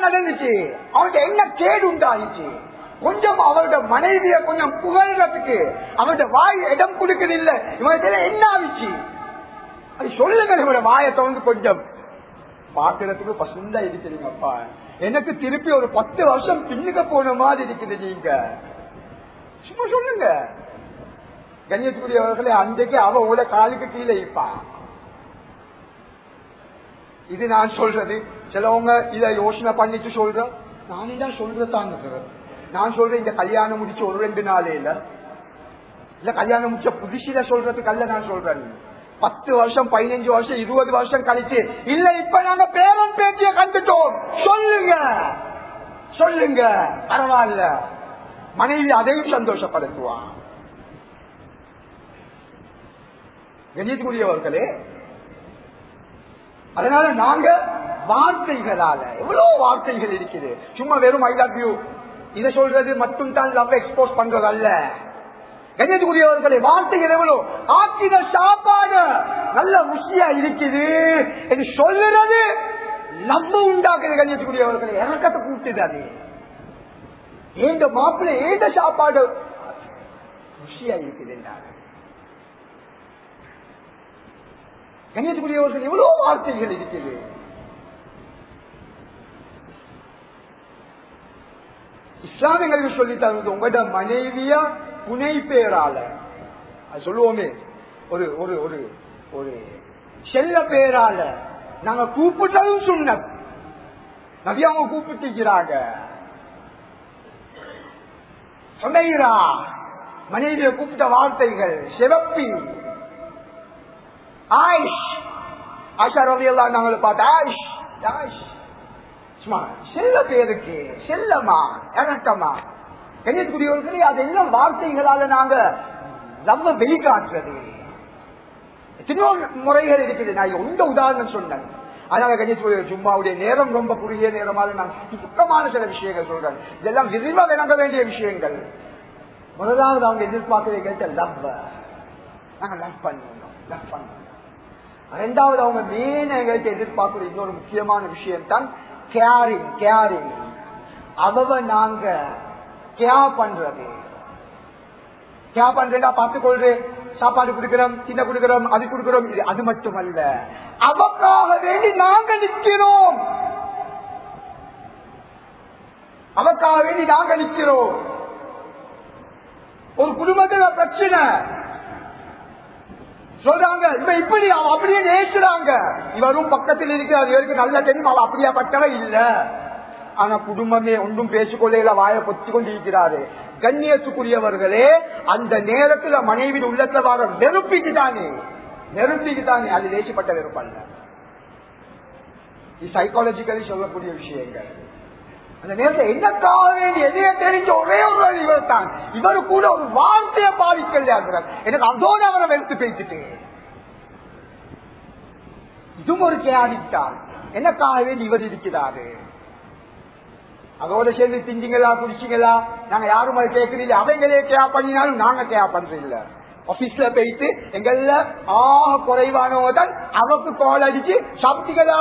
நடந்துச்சு, அவனுக்கு என்ன கேடு உண்டாயிச்சு. கொஞ்சம் அவருடைய மனைவிய கொஞ்சம் புகழ்றதுக்கு அவருடைய வாய் இடம் கொடுக்கிறது இல்ல. இவனுக்கு என்ன ஆயிடுச்சு அது சொல்லுங்க. இவருடைய வாயை தொடர்ந்து கொஞ்சம் பாக்குறதுக்கு பசுந்தா இருக்கிறீங்கப்பா. எனக்கு திருப்பி ஒரு 10 வருஷம் பின்னுக்கு போன மாதிரி இருக்குது. நீங்க சும்மா சொல்லுங்க. கண்ணியத்துக்குரியவர்களே, அன்றைக்கு அவ உங்களை காலுக்கு கீழே இருப்பா. இது நான் சொல்றது. சிலவங்க இதை யோசனை பண்ணிட்டு சொல்ற. நானே தான் சொல்றதாங்க. நான் சொல்றேன், இந்த கல்யாணம் முடிச்சு ஒரு 2 நாளே இல்ல கல்யாணம் முடிச்ச புதுசில சொல்றதுக்கு அல்ல நான் சொல்றேன். 10 வருஷம் 15 வருஷம் 20 வருஷம் கழிச்சு இல்ல இப்ப நாங்க பேரன் பேச்சிய கண்டுட்டோம் சொல்லுங்க பரவாயில்ல. மனைவி அதையும் சந்தோஷப்படுத்துவான். கணியத்துக்குரியவர்களே, அதனால நாங்க வார்த்தைகளால எவ்வளவு வார்த்தைகள் இருக்குது. சும்மா வெறும் ஐ லவ் யூ இதை சொல்றது மட்டும் தான் லவ் எக்ஸ்போஸ் பண்றது அல்ல. கண்ணியத்துக்குரியவர்களே, வார்த்தைகள் எவ்வளவு ஆக்கின சாப்பாடு நல்ல ருசியா இருக்குது என்று சொல்லுறது லவ் உண்டாக்குது. கண்ணியத்துக்குரியவர்களே, இறக்கத்தை கூட்டுது. ஏந்த மாப்பிள்ளை ஏந்த சாப்பாடு ருசியா இருக்குது. கண்ணியத்துக்குரியவர்கள் எவ்வளவு வார்த்தைகள் இருக்குது. இஸ்லாமியர்களுக்கு சொல்லி தருவது உங்களோட மனைவியா புனை பேரால சொல்லுவோமே, ஒரு ஒரு ஒரு ஒரு செல்ல பேரால நாங்க கூப்பிட்டதும் சொன்ன நபி அவங்க கூப்பிட்டுக்கிறாங்க. சொன்னீரா மனைவியை கூப்பிட்ட வார்த்தைகள் சிவப்பி ஆயிஷ் ஆஷா ரவி எல்லாம் நாங்களை பார்த்து ஆயிஷ் ஆயிஷ் செல்ல பேருக்கு செல்லமா இறக்கமா. கண்ணியத்துக்குரியவர்களே, அதெல்லாம் வார்த்தைகளால நாங்க நம்ம வெளிக்காட்டுறது. எத்தனையோ முறைகள் இருக்குது. நான் உண்ட உதாரணம் சொன்னேன். அதனால கண்ணியத்துக்குரிய ஜும்மாவுடைய நேரம் ரொம்ப குறுகிய நேரமாக நான் சுத்தமான சில விஷயங்கள் சொல்றேன். இதெல்லாம் விரிவா விளங்க வேண்டிய விஷயங்கள். முதலாவது அவங்க எதிர்பார்க்கிறத லவ், நாங்க லவ் பண்ணணும். இரண்டாவது அவங்க மெயின் எங்களுக்கு எதிர்பார்க்கிற இன்னொரு முக்கியமான விஷயம் தான் கேரிங். அவ நாங்க கேர் பண்றது. பார்த்துக்கொள்றேன், சாப்பாடு கொடுக்கிறோம், சின்ன கொடுக்கிறோம், அது கொடுக்கிறோம். அது மட்டுமல்ல, அவக்காக வேண்டி நாங்க நிற்கிறோம். ஒரு குடும்பத்துல பிரச்சனை சொல்றாங்க, இவன் இப்படி அவன் அப்படியே நேசுறாங்க. இவரும் பக்கத்தில் இருக்கிறார், இவருக்கு நல்ல தெரியும் அவன் அப்படியா பட்டவ இல்ல. ஆனா குடும்பமே ஒன்றும் பேசிக்கொள்ள வாயை பொத்தி கொண்டு இருக்கிறாரு. கண்ணியத்துக்குரியவர்களே, அந்த நேரத்துல மனைவி உள்ளத்துல வர நெருப்பிக்குதானே அது தேசிப்பட்ட வெறுப்பல்ல. இது சைக்காலஜிக்கலி சொல்லக்கூடிய விஷயங்கள். அந்த நேரத்தில் என்னக்காக வேண்டிய எதைய தெரிஞ்ச ஒரே ஒரு இவர் தான். இவரு கூட ஒரு வார்த்தையை பாதிக்கல. எனக்கு அதோடு அவரை வெறுத்து பேசிட்டு இதுவும் ஒரு கேடித்தான். என்னக்காக வேண்டி இவர் இருக்கிறாரு. அதோட சேர்ந்து திஞ்சிங்களா குடிச்சிங்களா நாங்க யாரும் அதை கேட்கறதில்லை. அவங்களே கேர் பண்ணினாலும் நாங்க கேர் பண்றது இல்ல. ஆபீஸ்ல போயிட்டு எங்கள்ல குறைவானவங்க தான் அவருக்கு கால் அடிச்சு சாப்பிட்டீங்களா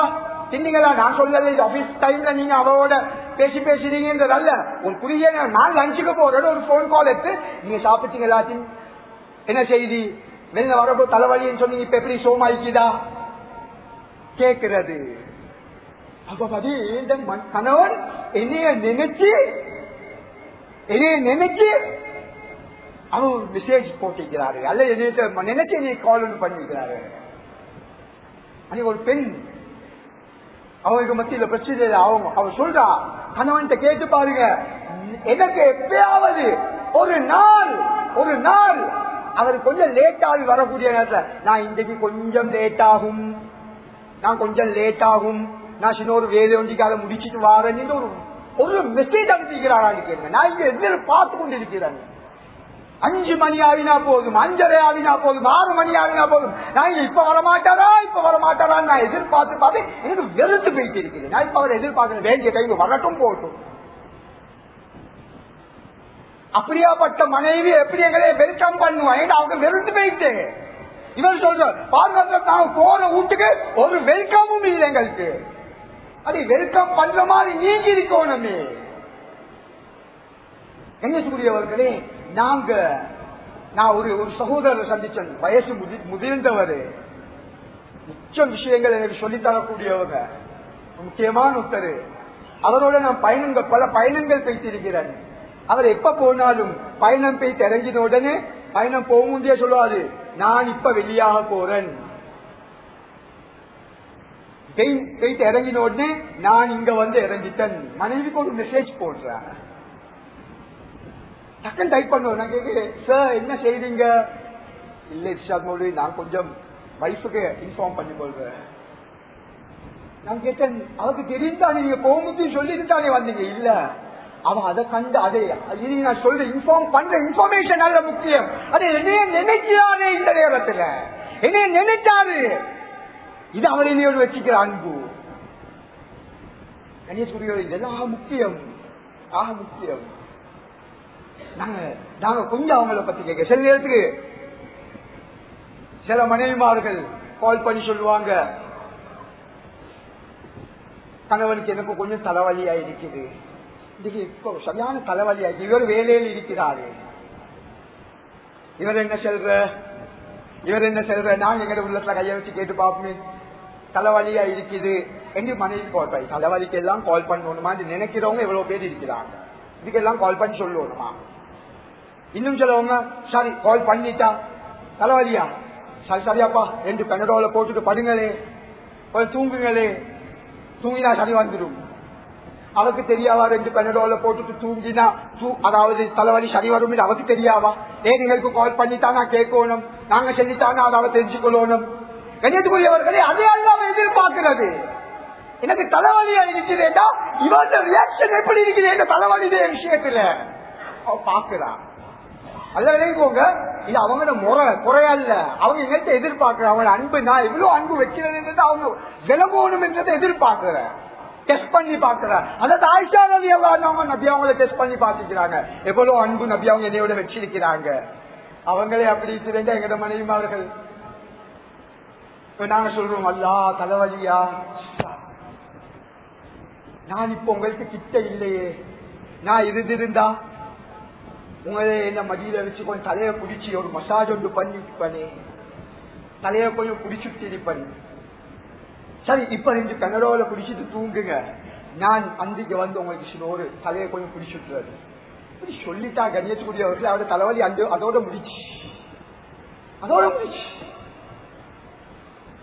தின்னீங்களா நான் சொல்லல. இது ஆபீஸ் டைம்ல நீங்க அவரோட பேசுறீங்கன்றதல்ல. ஒரு குறுகிய நான் லஞ்சுக்கு போறோட ஒரு போன் கால் எடுத்து நீங்க சாப்பிட்டீங்களா, என்ன செய்தி, வெளில வரப்போ தலைவலின்னு சொன்னீங்க, இப்ப எப்படி சோமாய்க்குதா கேட்கிறது. அப்ப கணவன் என்னைய நினைச்சு என்னைய நினைச்சு அவர் மெசேஜ் போட்டிருக்கிறாரு, அல்ல நினைச்சு என்னை கால் பண்ணிக்கிறாரு. அன்னைக்கு ஒரு பெண் அவங்களுக்கு மத்தியில பிரச்சனை அவங்க அவர் சொல்றா, கணவன்கிட்ட கேட்டு பாருங்க, எனக்கு எப்பயாவது ஒரு நாள் அவர் கொஞ்சம் லேட் ஆகி வரக்கூடிய நேரத்தில் நான் இன்றைக்கு கொஞ்சம் லேட் ஆகும், நான் சின்ன ஒரு வேலை ஒன்றிக்காக முடிச்சுட்டு வாரேன்னு ஒரு மெசேஜ் அனுப்பிக்கிறாரான்னு கேளுங்க. நான் இங்க எதிர் பார்த்து கொண்டு இருக்கிறேன். 5 மணி ஆகினா போதும், 5:30 ஆகினா போதும், 6 மணி ஆகினா போதும், நான் இப்ப வரமாட்டாரா நான் எதிர்பார்த்து எனக்கு வெறுத்து போயிட்டு இருக்கிறேன். நான் இப்ப அவர் எதிர்பார்க்கிறேன், வேண்டிய டைம் வரட்டும் போட்டும். அப்படியாப்பட்ட மனைவி எப்படி எங்களை வெல்கம் பண்ணுவாங்க? அவங்க வெறுத்து போயிட்டு இவர் சொல்ற பாருங்க, நான் போற வீட்டுக்கு ஒரு வெல்கமும் இல்லை எங்களுக்கு. அது வெல்கம் பண்ற மாதிரி நீங்க இருக்கணுமே. என்ன கூடியவர்களே, நான் ஒரு சகோதரர் சந்திச்சேன், வயசு முதிர்ந்தவர், மிச்சம் விஷயங்கள் எனக்கு சொல்லித்தரக்கூடியவங்க, முக்கியமான ஒருத்தர். அவரோட நான் பல பயணங்கள் பேசியிருக்கிறேன். அவர் எப்ப போனாலும் பயணம் போய் இறங்கின உடனே பயணம் போக முடிய சொல்லுவாரு, நான் இப்ப வெளியாக போறேன். போயிட்டு இறங்கின உடனே நான் இங்க வந்து இறங்கிட்டேன். மனைவிக்கு ஒரு மெசேஜ் போடுறேன், டக்குன்னு டைப் பண்ணுவோம். நான் கேட்கிறேன், சார் என்ன செய்றீங்க? இல்ல இர்ஷாத் மௌலவி, நான் கொஞ்சம் வைஃபுக்கு இன்ஃபார்ம் பண்ணி கொள்றேன். நான் கேட்டேன், அவருக்கு தெரிந்தானே நீங்க போகும்போது சொல்லிட்டு தானே வந்தீங்க? இல்ல, அவன் அதை கண்டு அதை நான் சொல்ற இன்ஃபார்ம் பண்ற இன்ஃபர்மேஷன் நல்ல முக்கியம். அதை என்னைய நினைக்கிறானே, இந்த நேரத்துல என்னைய நினைச்சாரு, இது அவர் என்னையோடு வச்சுக்கிற அன்பு. இதெல்லாம் முக்கியம், ஆக முக்கியம். நாங்க கொஞ்சம் அவங்கள பத்தி கேட்க, சில நேரத்துக்கு சில மனைவிமார்கள் கால் பண்ணி சொல்லுவாங்க, கணவனுக்கு எனக்கு கொஞ்சம் தலைவலியா இருக்குது, இப்போ சரியான தலைவலியா இருக்கு, இவர் வேலையில் இருக்கிறாரு, இவர் என்ன சொல்ற நான் எங்க உள்ளத்துல கைய வச்சு கேட்டு பாப்போமே, தலைவலியா இருக்குது என்று மனைவி கால் பண்ணி, தலைவலிக்கு எல்லாம் கால் பண்ணணுமா நினைக்கிறவங்க எவ்வளவு பேர் இருக்கிறாங்க, இதுக்கெல்லாம் கால் பண்ணி சொல்லணுமா? இன்னும் சிலவங்க சரி கால் பண்ணிட்டா தலைவலியா, சரியாப்பா 2 பெனடோல போட்டுட்டு படுங்களே, தூங்குங்களே, தூங்கினா சரி வந்துடும். அவருக்கு தெரியாவா 2 பெனடோல போட்டுட்டு தூங்கினா அதாவது தலைவலி சரி வரும்? அவருக்கு தெரியாவா? எங்களுக்கு கால் பண்ணிட்டா நான் கேட்கணும், நாங்க சொல்லிட்டாங்க அதை தெரிஞ்சுக்கொள்ளணும். கண்ணியத்துக்குரியவர்களே, அதே அல்லாம எதிர்பார்க்கிறது. எனக்கு தலைவலியா இருக்கிறேன்டா, இவன் ரியாக்ஷன் எப்படி இருக்குது எங்க தலைவலிய விஷயத்துல அவ பாக்குறான். அல்ல நினைக்கோங்க, இது அவங்களோட குறையல்ல, அவங்க எங்கிட்ட எதிர்பார்க்கிற அவங்க அன்பு, நான் எவ்வளவு அன்பு வைக்கிறேன் அவங்க விளங்கணும் என்றதை எதிர்பார்க்கிற, டெஸ்ட் பண்ணி பாக்குற. அதாவது ஆயிஷா நபி அவங்க நபி அவங்களை டெஸ்ட் பண்ணி பாத்துக்கிறாங்க, எவ்வளவு அன்பு நபி அவங்க என்னையோட வச்சிருக்கிறாங்க. அவங்களே அப்படி இருக்கிறேன் எங்கட மனைவிமார்கள். நாங்க சொல்றோம், அல்லா தலைவலியா, நான் இப்ப உங்களுக்கு கிட்ட இல்லையே, நான் இருந்திருந்தா உங்களே என்ன மடியில வச்சு கொஞ்சம் தலையை பிடிச்சி ஒரு மசாஜ் ஒன்று பண்ணிருப்பனே, தலையை கொஞ்சம் பிடிச்சிட்டு இருப்பேன். சரி, இப்ப 2 கனடோல பிடிச்சிட்டு தூங்குங்க, நான் அன்றைக்கு வந்து உங்களுக்கு ஒரு தலையை கொஞ்சம் பிடிச்சிட்டுறது இப்படி சொல்லிட்டா கண்ணியத்துக்குரியவர்கள் அவரோட தலைவலி அதோட முடிச்சு.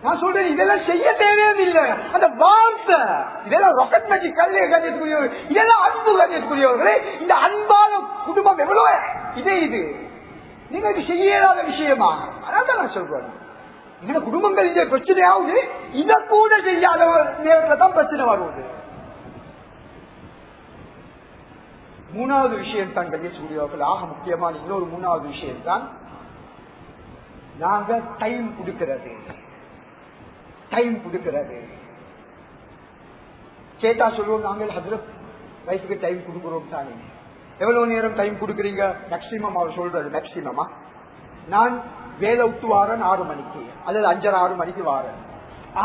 நான் சொல்றேன், இதெல்லாம் செய்ய தேவையே இல்லை. அந்த வார்த்தை இதெல்லாம் ராக்கெட் மேஜிக் கல்லே கண்ணியத்துக்குரியவர்கள், இதெல்லாம் அன்பு கண்ணியத்துக்குரியவர்களே. இந்த அன்பான குடும்பம் எவ்வளவு இது நீங்க இது செய்யாத விஷயமா? அதான் நான் சொல்றேன், இந்த குடும்பங்கள் இந்த பிரச்சனையாவது இதை கூட செய்யாத நேரத்தில் தான் பிரச்சனை வருவது. 3வது விஷயம் தான் கண்ணியத்துக்குரியவர்கள், ஆக முக்கியமான இன்னொரு 3வது விஷயம் தான் நாங்க டைம் கொடுக்கிறது. கேட்டா சொல்லுவோம், நாங்கள் ஹஜ்ரத் வயசுக்கு டைம் கொடுக்கிறோம் தானே. எவ்வளவு நேரம் டைம் கொடுக்குறீங்க? மேக்சிமம் அவர் சொல்றது மேக்சிமமா, நான் வேலை விட்டு வாரன் 6 மணிக்கு அல்லது 5:30-6 மணிக்கு வாரன்.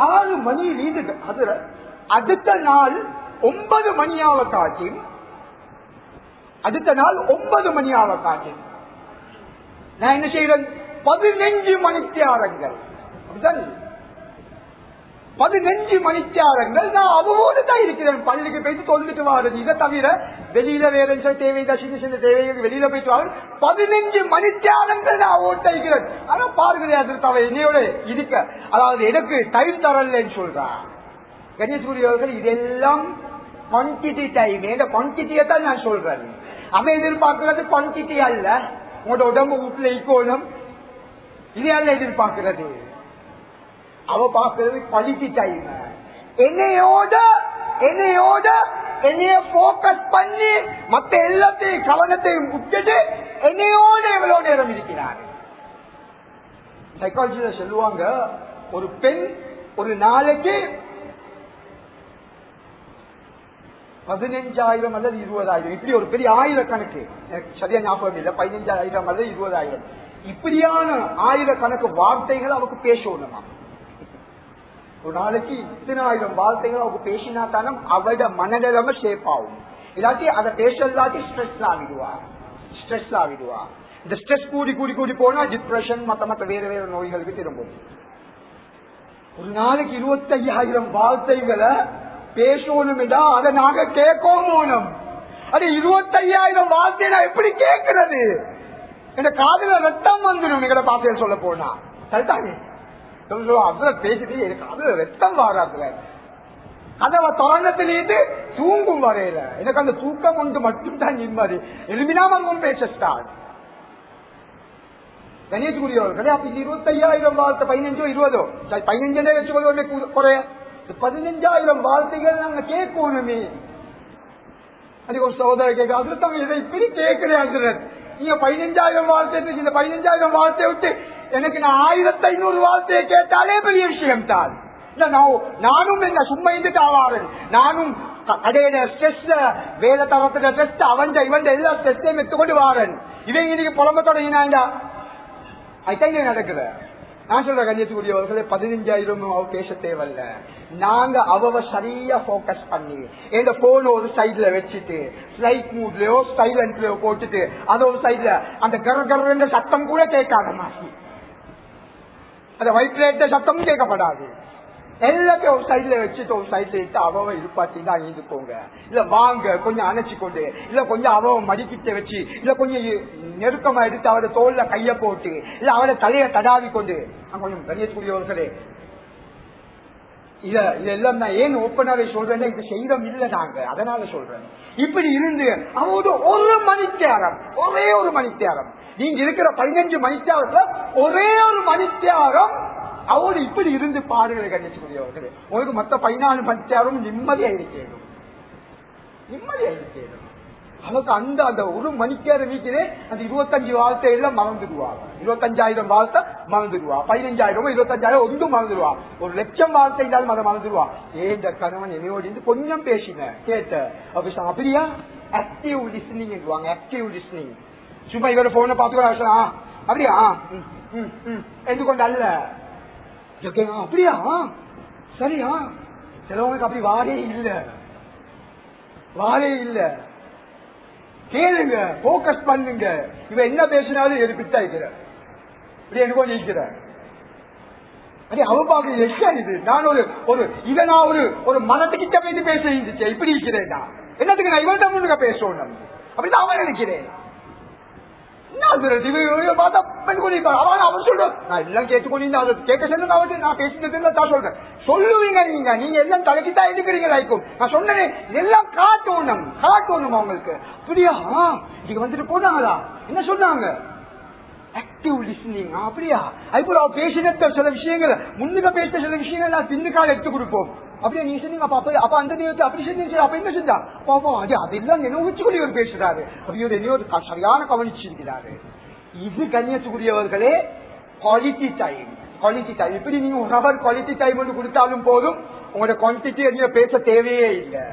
6 மணி லீடு அடுத்த நாள் 9 மணியாவ காட்சி, அடுத்த நாள் 9 மணியாவ காட்சி. நான் என்ன செய்யறேன்? 15 மணித்தியாரங்கள். அப்படிதான் 15 மணித்தியாரங்கள் நான் அவ்வளவு தான் இருக்கிறேன். பள்ளிக்கு போயிட்டு தொழுந்துட்டு வாருது. இதை தவிர வெளியில வேற தேவைதான் சின்ன சின்ன தேவைகள் வெளியில போயிட்டு வாங்க. 15 மணித்தியாரங்கள் நான் ஓட்டிக்கிறேன். ஆனா பாருங்களேன், அதற்கு அவ என்னையோட இருக்க, அதாவது எனக்கு டைம் தரலன்னு சொல்றான். கணேஸ்வரியவர்கள் இதெல்லாம் குவான்டிட்டி டைம். இந்த குவான்டிட்டியை தான் நான் சொல்றேன். அவன் எதிர்பார்க்கிறது குவான்டிட்டி அல்ல, உங்களோட உடம்பு வீட்டுல ஈக்கோணும், இது அல்ல எதிர்பார்க்கிறது. அவ பார்க்கிறது குவாலிட்டி டைம். என்னையோட போக்கஸ் பண்ணி மற்ற எல்லாத்தையும் கவனத்தையும் விட்டுட்டு என்னையோட எவ்வளவு நேரம் இருக்கிறார். சைக்காலஜில சொல்லுவாங்க, ஒரு பெண் ஒரு நாளைக்கு 15,000 அல்லது 20,000, இப்படி ஒரு பெரிய ஆயிரக்கணக்கு, சரியா ஞாபகம் இல்லை, 15,000 அல்லது 20,000 இப்படியான ஆயிரக்கணக்கு வார்த்தைகள் அவருக்கு பேசணுமா. ஒரு நாளைக்கு இத்தனை 1000 வார்த்தைகள் அவங்க பேசினா தானே அவட மனநிலைமை ஷேப் ஆகும். இல்லாட்டி அதை பேசலாட்டி ஸ்ட்ரெஸ் ஆகிடுவா. இந்த ஸ்ட்ரெஸ் கூடி போனா டிப்ரெஷன் மத்த வேற வேற நோய்களுக்கு திரும்பும். ஒரு நாளைக்கு 25,000 வார்த்தைகளை பேசணும்டா, அதை நாங்க கேட்கணும். அது 25,000 வார்த்தை நான் எப்படி கேட்கிறது? எங்க காதுல ரத்தம் வந்துடும். எங்கட பாசையில் சொல்ல போனா சரிதானே, அதுல பேசிட்டு எனக்கு அதுல ரத்தம் வராதுல, கதவை தொடர்ந்தத்திலேருந்து தூங்கும் வரையில எனக்கு அந்த தூக்கம் கொண்டு மட்டும்தான் நிம்மதி. எலுமினாமங்கும் பேச ஸ்டார்ட். கணேஷ்குரியவர்களே, அப்ப 25,000 வார்த்தை 15 20 15 வச்சுக்கொள்ள குறைய 15,000 வார்த்தைகள் நாங்க கேட்கணுமே. அதுக்கு ஒரு சகோதரர் கேட்க, அதுல தான் இதை இப்படி கேட்கிறேன். நீங்க 15,000 வார்த்தை, இந்த 15,000 வார்த்தையை விட்டு எனக்கு நான் 1500 வார்த்தையை கேட்டாலே பெரிய விஷயம் தான். நானும் என்ன சும்மா இருந்துட்டு ஆவாரன், நானும் கடையில ஸ்ட்ரெஸ், வேலை தரத்துல ஸ்ட்ரெஸ், அவன் இவன் எல்லா ஸ்ட்ரெஸ்ஸையும் எடுத்துக்கொண்டு வாரன். இவங்க இன்னைக்கு புலம்ப தொடங்கினாண்டா அதுதான் நடக்குற. நான் சொல்ற கண்ணியத்துக்குரியவர்களே, 15,000 அவ பேச தேவையில்ல. நாங்க அவ சரியா போக்கஸ் பண்ணி எந்த போன் ஒரு சைட்ல வச்சுட்டு ஸ்லைட் மூட்லயோ சைலண்ட்லயோ போட்டுட்டு அது ஒரு சைட்ல அந்த கர சத்தம் கூட கேட்காத மாதிரி, அந்த வைப்ரேட் சத்தமும் கேட்கப்படாது. எல்லாத்தையும் ஒரு சைட்ல வச்சுட்டு ஒரு சைட்ல இட்டு அவ இருப்பாட்டிதான் இருந்துக்கோங்க. இல்ல வாங்க கொஞ்சம் அணைச்சிக்கொண்டு, இல்ல கொஞ்சம் அவ மடிக்கிட்ட வச்சு, இல்ல கொஞ்சம் நெருக்கமா எடுத்து அவட தோல்ல கைய போட்டு, இல்ல அவட தலைய தடாவி கொண்டு. கொஞ்சம் கண்ணியத்துக்குரியவர்களே, இதெல்லாம் நான் ஏன் ஓப்பனாவே சொல்றேன்னா, இது செய்யறோம் இல்ல நாங்க, அதனால சொல்றேன். இப்படி இருந்து அவரோட ஒரு மணித்தியாரம், ஒரே ஒரு மணித்தியாரம், நீங்க இருக்கிற 15 மணித்தியாரத்துல ஒரே ஒரு மணித்தியாரம் அவரு இப்படி இருந்து பாடுகளை கண்டிச்சுக்கூடியவர்களே, உங்களுக்கு மொத்த 14 மணித்தியாரம் நிம்மதியா இருக்கணும். அவருக்கு அந்த ஒரு மணித்தியாரம் வீட்டிலே அந்த 25 வார்த்தை எல்லாம் மறந்துடுவாங்க. 25,000 வார்த்தை மறந்துடுவா, 15,000 25,000 ஒன்றும் மறந்துடுவா, 1,00,000 வார்த்தை இருந்தாலும் அதை மறந்துடுவா. ஏந்த கணவன் என்னையோடு கொஞ்சம் பேசின கேட்ட அப்படியா ஆக்டிவ் லிஸ்னிங், ஆக்டிவ் லிஸ்னிங். சும்மா இவர போன பாத்துக்கலாம் அப்படியா எதுக்கொண்டு அல்ல, அப்படியா சரியா, சிலவங்களுக்கு அப்படி வாரே இல்ல. கேளுங்க, போக்கஸ் பண்ணுங்க. இவ என்ன பேசினாலும் எடுப்பிட்டா இருக்கிற எனக்கு ஜெயிக்கிற அவ பாக்க இது. நான் இதை நான் ஒரு மனத்துக்கிட்ட போயிட்டு பேச இருந்துச்சு, இப்படி இருக்கிறேன். என்னத்துக்கு நான் இவன் முன்னுக்க பேசணும் அப்படிதான் அவன் நினைக்கிறேன். சொல்லுவீங்க நீங்க எல்லாம் தலைக்கிட்டா எடுக்கிறீங்களா? நான் சொன்னேன் எல்லாம் காட்டணும் அவங்களுக்கு. அப்படியா நீங்க வந்துட்டு போனாங்களா, என்ன சொன்னாங்க? Active listening. அப்படியா அதுபோல அவ பேசின சில விஷயங்கள், முன்னுக்க பேசின சில விஷயங்கள் நான் பின்னுக்கால எடுத்து கொடுப்போம். அப்படியே நீங்க சொன்னீங்க அப்ப அந்த நேரத்தை அப்படி செஞ்சு அப்ப என்ன செஞ்சா பாப்போம், அதெல்லாம் நினைவுச்சுக்குள்ளி ஒரு பேசுறாரு, அப்படியே என்னையோ சரியான கவனிச்சிருக்கிறாரு. இது கண்ணியத்துக்குரியவர்களே குவாலிட்டி டைம். இப்படி நீங்க 1 hour குவாலிட்டி டைம் ஒன்று கொடுத்தாலும் போதும், உங்களோட குவான்டிட்டி நீங்க பேச தேவையே இல்லை.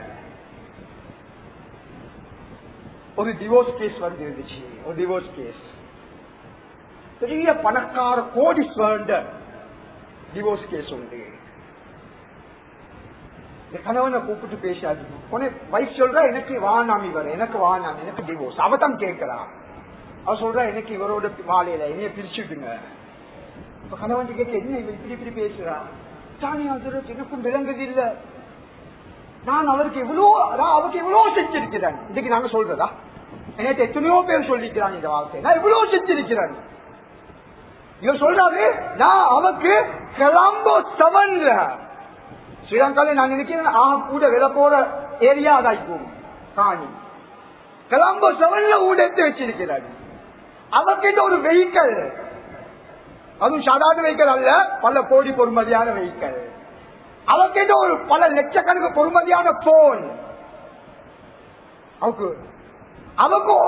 ஒரு டிவோர்ஸ் கேஸ் வந்து இருந்துச்சு, ஒரு டிவோர்ஸ் கேஸ், பெரிய பணக்கார கோடீஸ்வரன் டிவோர்ஸ் கேஸ் உண்டு. கணவனை கூப்பிட்டு பேசாது, வைஃப் சொல்றா எனக்கு வானாமி வர, எனக்கு டிவோர்ஸ். அவதான் கேட்கிறா, அவ சொல்றா எனக்கு இவரோட வாழையில என்னைய பிரிச்சுடுங்க. கணவன் கேட்க என்ன இப்படி பேசுறா, இப்படித்தானே ஹஜ்ரத் எனக்கும் விளங்குது இல்ல, நான் அவருக்கு எவ்வளவு செஞ்சிருக்கிறேன். இன்னைக்கு நாங்க சொல்றதா, எனக்கு எத்தனையோ பேர் சொல்லிக்கிறாங்க இந்த வார்த்தை, நான் எவ்வளவு செஞ்சிருக்கிறேன். இவர் சொல்றாரு நான் அவருக்கு கொலம்போ 7 ஸ்ரீலங்கால நான் நினைக்கிறேன் கூட வில போற ஏரியா அதாய்க்கும் காணி கொலம்போ 7 ஊட எடுத்து வச்சிருக்கிறாரு. அவர்கிட்ட ஒரு வெஹிக்கல், அதுவும் சாதாரண வெஹிக்கல் அல்ல, பல கோடி பொறுமதியான வெஹிக்கல். அவர்கிட்ட ஒரு பல லட்சக்கணக்கு பொறுமதியான போன். அவருக்கு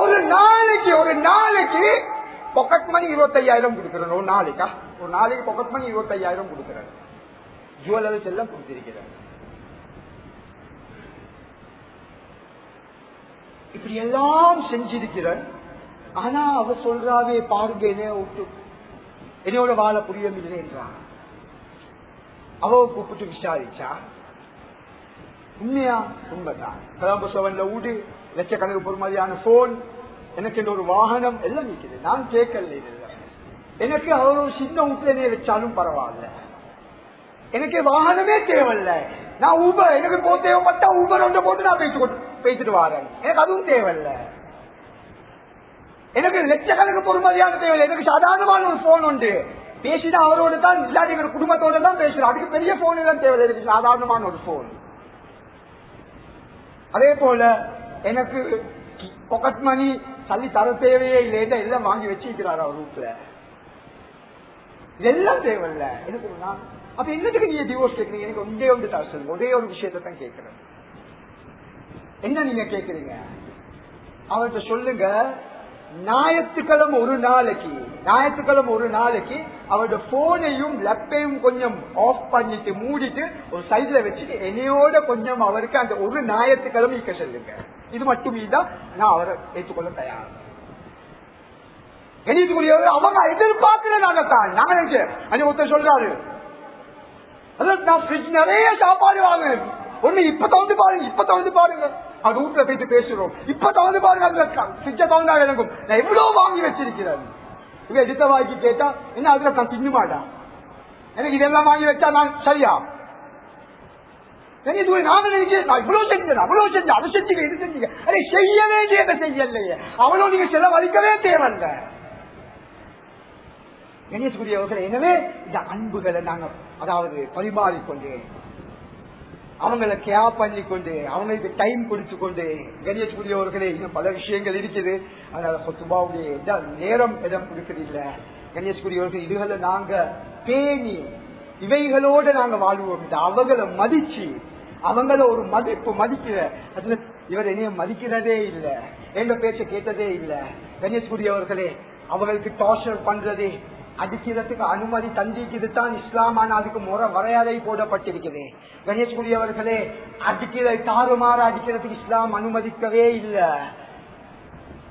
ஒரு நாளைக்கு பாக்கெட் மணி 25,000 கொடுக்கிறேன். ஒரு நாளைக்கு பாக்கெட் மணி 25,000 கொடுக்கிறேன். ஜுவல்லர்ஸ் எல்லாம் கொடுத்திருக்கிறேன். இப்படி எல்லாம் செஞ்சிருக்கிறேன். ஆனா அவ சொல்றாவே பாருங்க, என்னோட வாழ புரியவில்லை என்றான். அவ கூப்பிட்டு விசாரிச்சா உண்மையா? உண்மைதான். கொலம்போ 7 ஊடு, லட்சக்கணக்கு பொறுமதியான போன், எனக்கு ஒரு வாகனம் எல்லாம் நிற்குது. நான் கேட்கல, எனக்கு அவரோட சின்ன வீட்டுல வச்சாலும் பரவாயில்ல, எனக்கு வாகனமே தேவையில்லை. நான் ஊபர், எனக்கு போ தேவைப்பட்டா ஊபர் ஒன்றை போட்டு நான் பேசிட்டு வரேன். எனக்கு அதுவும் தேவையில்லை. எனக்கு லட்சக்கணக்கு பொறுமதியான தேவையில்லை. எனக்கு சாதாரணமான ஒரு போன் உண்டு, பேசினா அவரோட தான், இல்லாட்டி எங்க குடும்பத்தோட தான் பேசுறேன். அதுக்கு பெரிய போன் எல்லாம் தேவையில்லை, எனக்கு சாதாரணமான ஒரு போன். அதே போல எனக்கு பாக்கெட் மணி தள்ளி தர தேவையே இல்லைன்னா எல்லாம் வாங்கி வச்சிருக்கிறார் அவர் வீட்டுல. இதெல்லாம் தேவையில்லை எனக்கு. அப்ப என்னத்துக்கு நீங்க டிவோர்ஸ் கேட்கறீங்க? எனக்கு ஒன்றே ஒன்று தான் சொல்லுங்க, ஒரே ஒரு விஷயத்தை தான் கேட்கிறேன். என்ன நீங்க கேட்கறீங்க? அவர்கிட்ட சொல்லுங்க, ஞாயிற்றுக்கிழமை ஒரு நாளைக்கு அவரோட போனையும் லேப்பையும் கொஞ்சம் ஆஃப் பண்ணிட்டு மூடிட்டு ஒரு சைட்ல வச்சுட்டு என்னையோட கொஞ்சம் அவருக்கு அந்த ஒரு ஞாயிற்றுக்கிழமை இருக்க சொல்லுங்க. இது மட்டுமே தான் நான் அவரை ஏற்றுக்கொள்ள தயார். அவங்க எதிர்பார்க்கிறேன். நாங்க நினைச்சேன் ஒருத்தர் சொல்றாரு, நான் ஃப்ரிட்ஜ் நிறைய சாப்பாடு வாங்குறேன், ஒண்ணு இப்ப தவந்து பாருங்க அது வீட்டுல போயிட்டு பேசுறோம், இப்ப தவந்து பாருங்க அந்த ஃப்ரிட்ஜை தவந்தா எனக்கும் நான் எவ்வளவு வாங்கி வச்சிருக்கிறேன். இவ எடுத்த வாங்கி கேட்டா என்ன அதுல நான் தின்னு மாட்டான், எனக்கு இதெல்லாம் வாங்கி வச்சா நான் சரியா? நாங்க நினைக்கிறேன் நான் இவ்வளவு செஞ்சேன் அதை செஞ்சீங்க இது செஞ்சீங்க, அதை செய்ய வேண்டியதை செய்யலையே, அவ்வளவு நீங்க செலவழிக்கவே தேவையில்லை. கணேசகுரியவர்கள், எனவே இந்த அன்புகளை நாங்க அதாவது பரிமாறிக்கொண்டு, அவங்களை கேர் பண்ணிக்கொண்டு, அவங்களுக்கு டைம் கொடுத்து கொண்டு, கணேசகுரியவர்களே இன்னும் பல விஷயங்கள் இருக்குது. அதனால சொத்துபாவுடைய நேரம் இடம் கொடுக்கறதில்லை. கணேசகுரியவர்கள் இதுகளை நாங்க பேணி இவைகளோட நாங்க வாழ்வோம். அவங்களை மதிச்சு அவங்கள ஒரு மதிக்கிற அதுல இவர் என்னைய மதிக்கிறதே இல்லை, எங்க பேச்ச கேட்டதே இல்லை. கணேசகுரியவர்களே, அவங்களுக்கு டார்ச்சர் பண்றது, அடிக்கிறதுக்கு அனுமதி தந்திக்கிறது தான் இஸ்லாமான அதுக்கு முறை வரையறை போடப்பட்டிருக்குது. கணேசகுரியவர்களே, தாறுமாற அடிக்கிறதுக்கு இஸ்லாம் அனுமதிக்கவே இல்லை.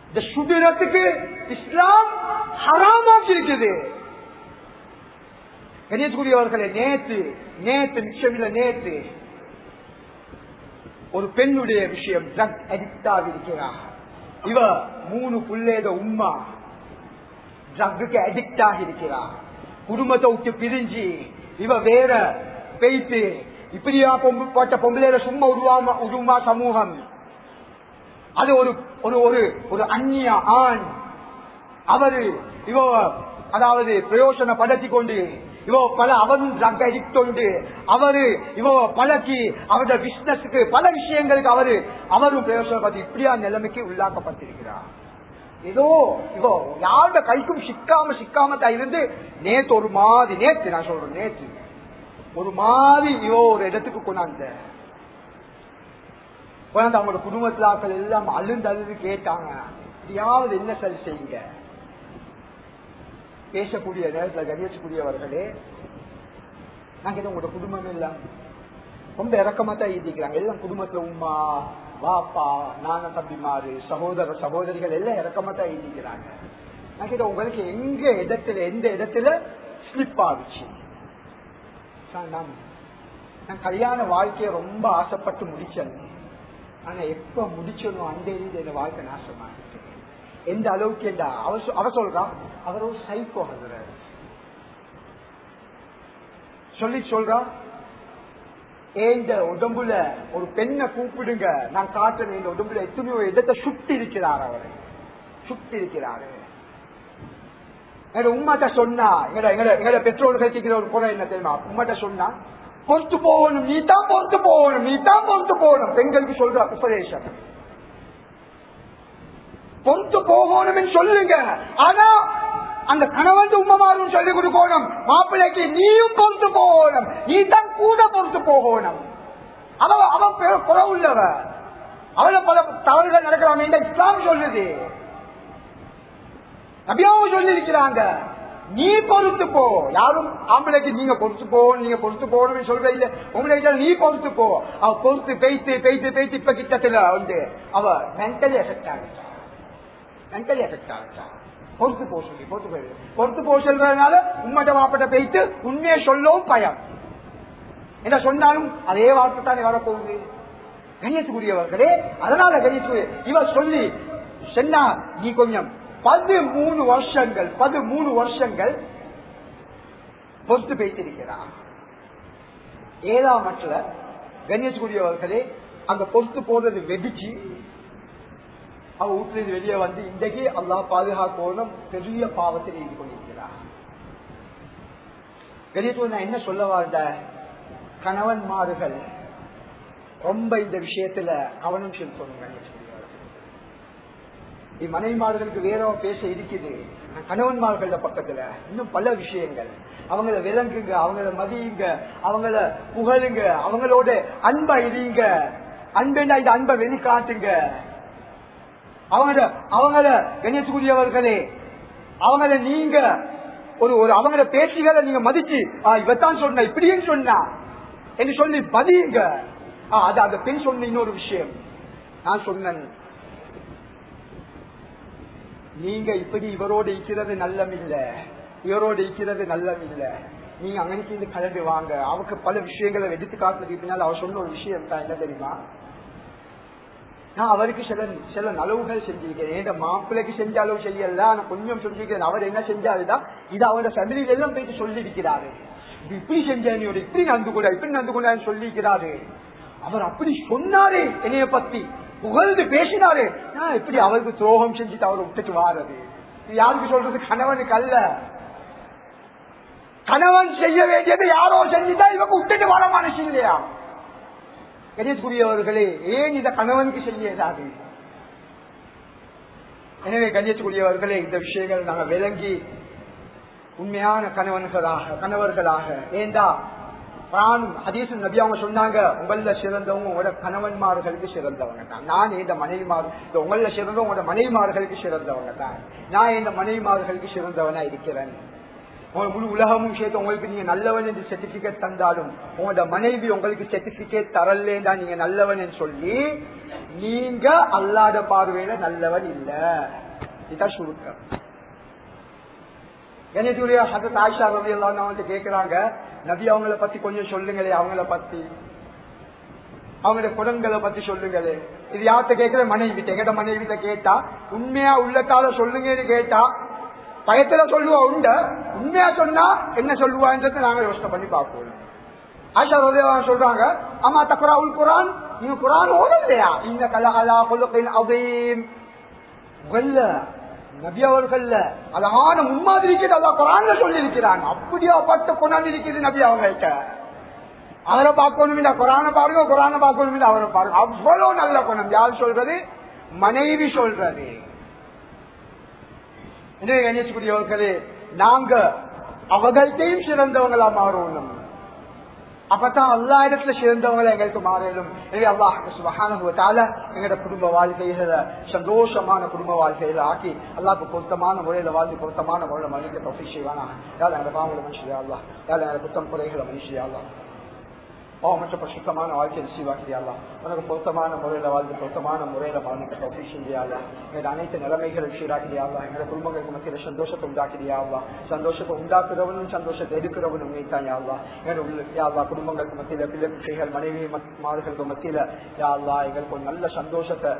இந்த சுதிரத்துக்கு இஸ்லாம் ஹராமாக்கி இருக்குது. கணேசகுரியவர்களே, நேற்று ஒரு பெண்ணுடைய விஷயம், ட்ரக் அடிக்டாக இருக்கிறார். இவ 3 புள்ளேத உம்மா ட்ரக்குக்கு அடிக்ட் ஆகி இருக்கிறார். குடும்பத்தை விட்டு பிரிஞ்சு இவ வேற போயிட்டு இப்படியா போட்ட பொம்பளையில சும்மா உருவா சமூகம். அது ஒரு அந்நிய ஆண், அவரு இவ அதாவது பிரயோசனப்படுத்தி கொண்டு இவ அவரும் ட்ரக் அடிக்ட் உண்டு, அவரு இவ பழக்கி அவருடைய பிசினஸுக்கு பல விஷயங்களுக்கு அவரும் பிரயோசனப்படுத்தி இப்படியா நிலைமைக்கு உள்ளாக்கப்பட்டிருக்கிறார். ஏதோ இவோ யாரோட கைக்கும் சிக்காம தான் இருந்து நேற்று ஒரு மாதிரி இவோ ஒரு இடத்துக்கு கொண்டாந்து அவங்களோட குடும்பத்துல ஆக்கள் எல்லாம் அழுந்து கேட்டாங்க, யாவது என்ன சரி செய்யுங்க. பேசக்கூடிய நேரத்தில் கணேசக்கூடியவர்களே, நாங்க உங்களோட குடும்பம் எல்லாம் ரொம்ப இறக்கமா தான் எழுதிக்கிறாங்க. எல்லாம் குடும்பத்துல உமா வாப்பா நான தம்பிமாரு சகோதரிகள் எல்லாம் இறக்கமா தான் எழுதிக்கிறாங்க. நான் உங்களுக்கு எந்த இடத்துல ஸ்லிப் ஆகுச்சு? நான் கல்யாண வாழ்க்கைய ரொம்ப ஆசைப்பட்டு முடிச்சேன். ஆனா எப்ப முடிச்சணும் அந்த இந்த வாழ்க்கை நாசமா இருக்கு. எந்த அளவுக்கு அவ சொல்றா, அவர் ஒரு சைக்கோ சொல்லி சொல்றா, இந்த உடம்புல ஒரு பெண்ணை கூப்பிடுங்க, நான் காட்டுறேன். இந்த உடம்புல எத்தனையோ இடத்தை சுட்டி இருக்கிறார், அவரை சுட்டி இருக்கிறாரு. உண்மாட்ட சொன்னா எங்களை பெற்றோர்கள் கேட்கிற ஒரு குறை என்ன தெரியுமா? உண்மாட்ட சொன்னா பொறுத்து போகணும், நீ தான் பொறுத்து போகணும், நீ தான் பொறுத்து போகணும். பெண்களுக்கு சொல்ற உபதேசம் பொறுத்து போகணும் சொல்லுங்க. ஆனா அந்த கணவன் உம்மமாரும் சொல்லிக் கொடுக்கணும், மாப்பிள்ளைக்கு நீயும் பொறுத்து போகணும், நீ தான் கூட பொறுத்து போகணும். அவன் குறவுள்ளவ, அவளை பல தவறுகள் நடக்கிறாங்க. இந்த இஸ்லாம் சொல்லுது, நபியாவும் சொல்லி இருக்கிறாங்க, நீ பொறுத்து போ. யாரும் ஆம்பளைக்கு நீங்க பொறுத்து போகணும், நீங்க பொறுத்து போகணும்னு சொல்ற இல்ல. உங்களுக்கு நீ பொறுத்து போ. அவ பொறுத்து பேய்த்து பேய்த்து பேய்த்து இப்ப கிட்டத்துல வந்து அவ மென்டலி எஃபெக்ட் ஆகிட்டா, மென்டலி எஃபெக்ட் ஆகிட்டா. பொறுத்து போ சொல்லி பொறுத்து போ சொல்றதுனால உண்மைட்ட மாப்பிட்ட பேய்த்து உண்மையை சொல்லவும் பயம். என்ன சொன்னாலும் அதே வார்த்தை தானே வரப்போகுது. கண்ணியத்துக்குரியவர்களே, அதனால கண்ணியத்துக்குரிய இவர் சொல்லி சொன்னா, நீ கொஞ்சம் 13 வருஷங்கள் பொறுத்து பேசியிருக்கிறார். 7ஆம் மட்டில் கணேஷ்குரியவர்களே அங்க பொறுத்து போறது வெடிச்சு அவ வீட்டிலிருந்து வெளியே வந்து இன்றைக்கு அல்லாஹ் பாதுகாக்கணும் பெரிய பாவத்தில் ஈடு கொண்டிருக்கிறார். கணேஷ் நான் என்ன சொல்ல வாழ்ந்த கணவன்மார்கள் ரொம்ப இந்த விஷயத்துல கவனம் செலுத்தணும். கணேஷ் மனைவிமார்களுக்கு வேற பேச இருக்குது, கணவன்மார்கள் பக்கத்துல இன்னும் பல விஷயங்கள். அவங்கள விளங்குங்க, அவங்கள மதியுங்க, அவங்கள புகழுங்க, அவங்களோட அன்பை இருங்க. அன்பேண்டா இந்த அன்பை வெளிக்காட்டுங்க. அவங்கள கணேசக்குரியவர்களே, அவங்கள நீங்க ஒரு அவங்கள பேச்சுகளை நீங்க மதிச்சு இவத்தான் சொன்ன இப்படின்னு சொன்னா என்று சொல்லி மதியுங்க. அது அந்த பெண் சொன்ன இன்னொரு விஷயம். நான் சொன்னேன், நீங்க இப்படி இவரோடு இருக்கிறது நல்லமில்ல, இவரோடு இருக்கிறது நல்லமில்ல, நீங்க அங்கனைக்கு கலந்து வாங்க. அவருக்கு பல விஷயங்களை எடுத்து காட்டுறதுக்கு பின்னால் அவர் சொன்ன ஒரு விஷயம் தான் என்ன தெரியுமா? நான் அவருக்கு சில நலவுகள் செஞ்சிருக்கேன், என் மாப்பிள்ளைக்கு செஞ்ச அளவு செய்யல, நான் கொஞ்சம் செஞ்சிருக்கேன். அவர் என்ன செஞ்சாருதான் இது அவரோட ஃபேமிலியில எல்லாம் போயிட்டு சொல்லியிருக்கிறாரு. இது இப்படி செஞ்சேன், இப்படி நடந்து கூட இப்படி நடந்து கொண்டான்னு சொல்லியிருக்கிறாரு. அவர் அப்படி சொன்னாரு, என்னைய பத்தி புகழ்ந்து பேசினாரு. நான் இப்படி அவருக்கு துரோகம் செஞ்சுட்டு அவரை விட்டுட்டு வாரது யாருக்கு சொல்றது? கணவனுக்கு அல்ல. கணவன் செய்ய வேண்டியது யாரோ செஞ்சுட்டா இவங்க விட்டுட்டு வர மனுஷன் இல்லையா? கணேஷ்குரியவர்களே, ஏன் இத கணவனுக்கு செய்யாது? எனவே கணேஷ்குரியவர்களே, இந்த விஷயங்கள் நாங்க விளங்கி உண்மையான கணவர்களாக ஏண்டா ஹதீஸும் நபி அவங்க சொன்னாங்க, உங்கள சிறந்தவங்க உங்களோட கணவன்மார்களுக்கு சிறந்தவங்க தான். நான் இந்த உங்கள சிறந்தவங்க உங்களோட மனைவிமார்களுக்கு சிறந்தவங்க தான். நான் இந்த மனைவிமார்களுக்கு சிறந்தவனா இருக்கிறேன். முழு உலகமும் சேர்த்து உங்களுக்கு நீங்க நல்லவன் என்று சர்டிபிகேட் தந்தாலும் உங்களோட மனைவி உங்களுக்கு சர்டிபிகேட் தரலேண்டா நீங்க நல்லவன் என்று சொல்லி நீங்க அல்லாத பார்வையில நல்லவன் இல்ல. இதான் சுருக்கம். கணேசூரியா ஹதரத் ஆயிஷா ரலியல்லாஹு அன்ஹா கேக்குறாங்க, நபி அவங்கள பத்தி கொஞ்சம் சொல்லுங்களே, அவங்கள பத்தி அவங்களோட குணங்களை பத்தி சொல்லுங்களே. இது யார்கிட்ட கேட்கிற? மனைவி. எங்கட மனைவிட்ட கேட்டா உண்மையா உள்ளத்தால சொல்லுங்கன்னு கேட்டா பயத்துல சொல்லுவா உண்டு. உண்மையா சொன்னா என்ன சொல்லுவான்றது நாங்க யோசனை பண்ணி பார்ப்போம். ஆயிஷா ரலியல்லாஹு சொல்றாங்க, அம்மா தக்ராஉல் குர்ஆன், நீங்க குர்ஆன் ஓதலையா? இன்னக லஅலா குலுகின் அதீம். நபி அவர்கள் அழகான முன்மாதிரிக்கு அல்லாஹ் குர்ஆன்ல சொல்லி இருக்கிறாங்க. அப்படியா பட்ட குணம் இருக்குது நபி அவங்கள்ட்ட. அவரை பார்க்கணும், குர்ஆனை பாருங்க, குர்ஆனை பார்க்கணும், அவரை பாருங்க. அவ்வளவு நல்ல குணம். யார் சொல்றது? மனைவி சொல்றது. கணேசக்குரியவர்களே, நாங்க அவர்கள்ட்டையும் சிறந்தவங்களா மாறணும். அப்பதான் அல்லா இடத்துல சிறந்தவங்களை எங்களுக்கு மாறலும். எனவே அல்லாஹ் சுப்ஹானஹு வ தஆலா எங்களோட குடும்ப வாழ்க்கைகளை சந்தோஷமான குடும்ப வாழ்க்கையில ஆக்கி அல்லாஹ்க்கு பொருத்தமான முறையில வாழ்ந்து பொருத்தமான முறையில மனித தௌஃபீக் செய்வானா. யாழ் எங்களை பாவங்களை மனுஷியா அல்லாஹ், யாழ் எங்களை குற்றம் குறைகளை மனுஷியா அல்லாஹ், பாவமற்ற பரிசுத்தமான வாழ்க்கையை நசீபாக்கிறியா அல்லாஹ். உனக்கு பொருத்தமான முறையில வாழ்ந்து பொருத்தமான முறையில மனித தௌஃபீக் செய்யா அல்லாஹ். எங்களோட அனைத்து நிலைமைகளும் சீராக்கிறியா அல்லாஹ். எங்களோட குடும்பங்களுக்கு மத்தியில சந்தோஷத்தை உண்டாக்கிறியா அல்லாஹ். சந்தோஷத்தை உண்டாக்குறவனும் சந்தோஷத்தை எடுக்கிறவனும் நீதான் யா அல்லாஹ். எங்களோட யா அல்லாஹ் குடும்பங்களுக்கு மத்தியில பிள்ளை பிள்ளைகள் மனைவி மார்களுக்கு மத்தியில யா அல்லாஹ் எங்களுக்கு ஒரு நல்ல சந்தோஷத்தை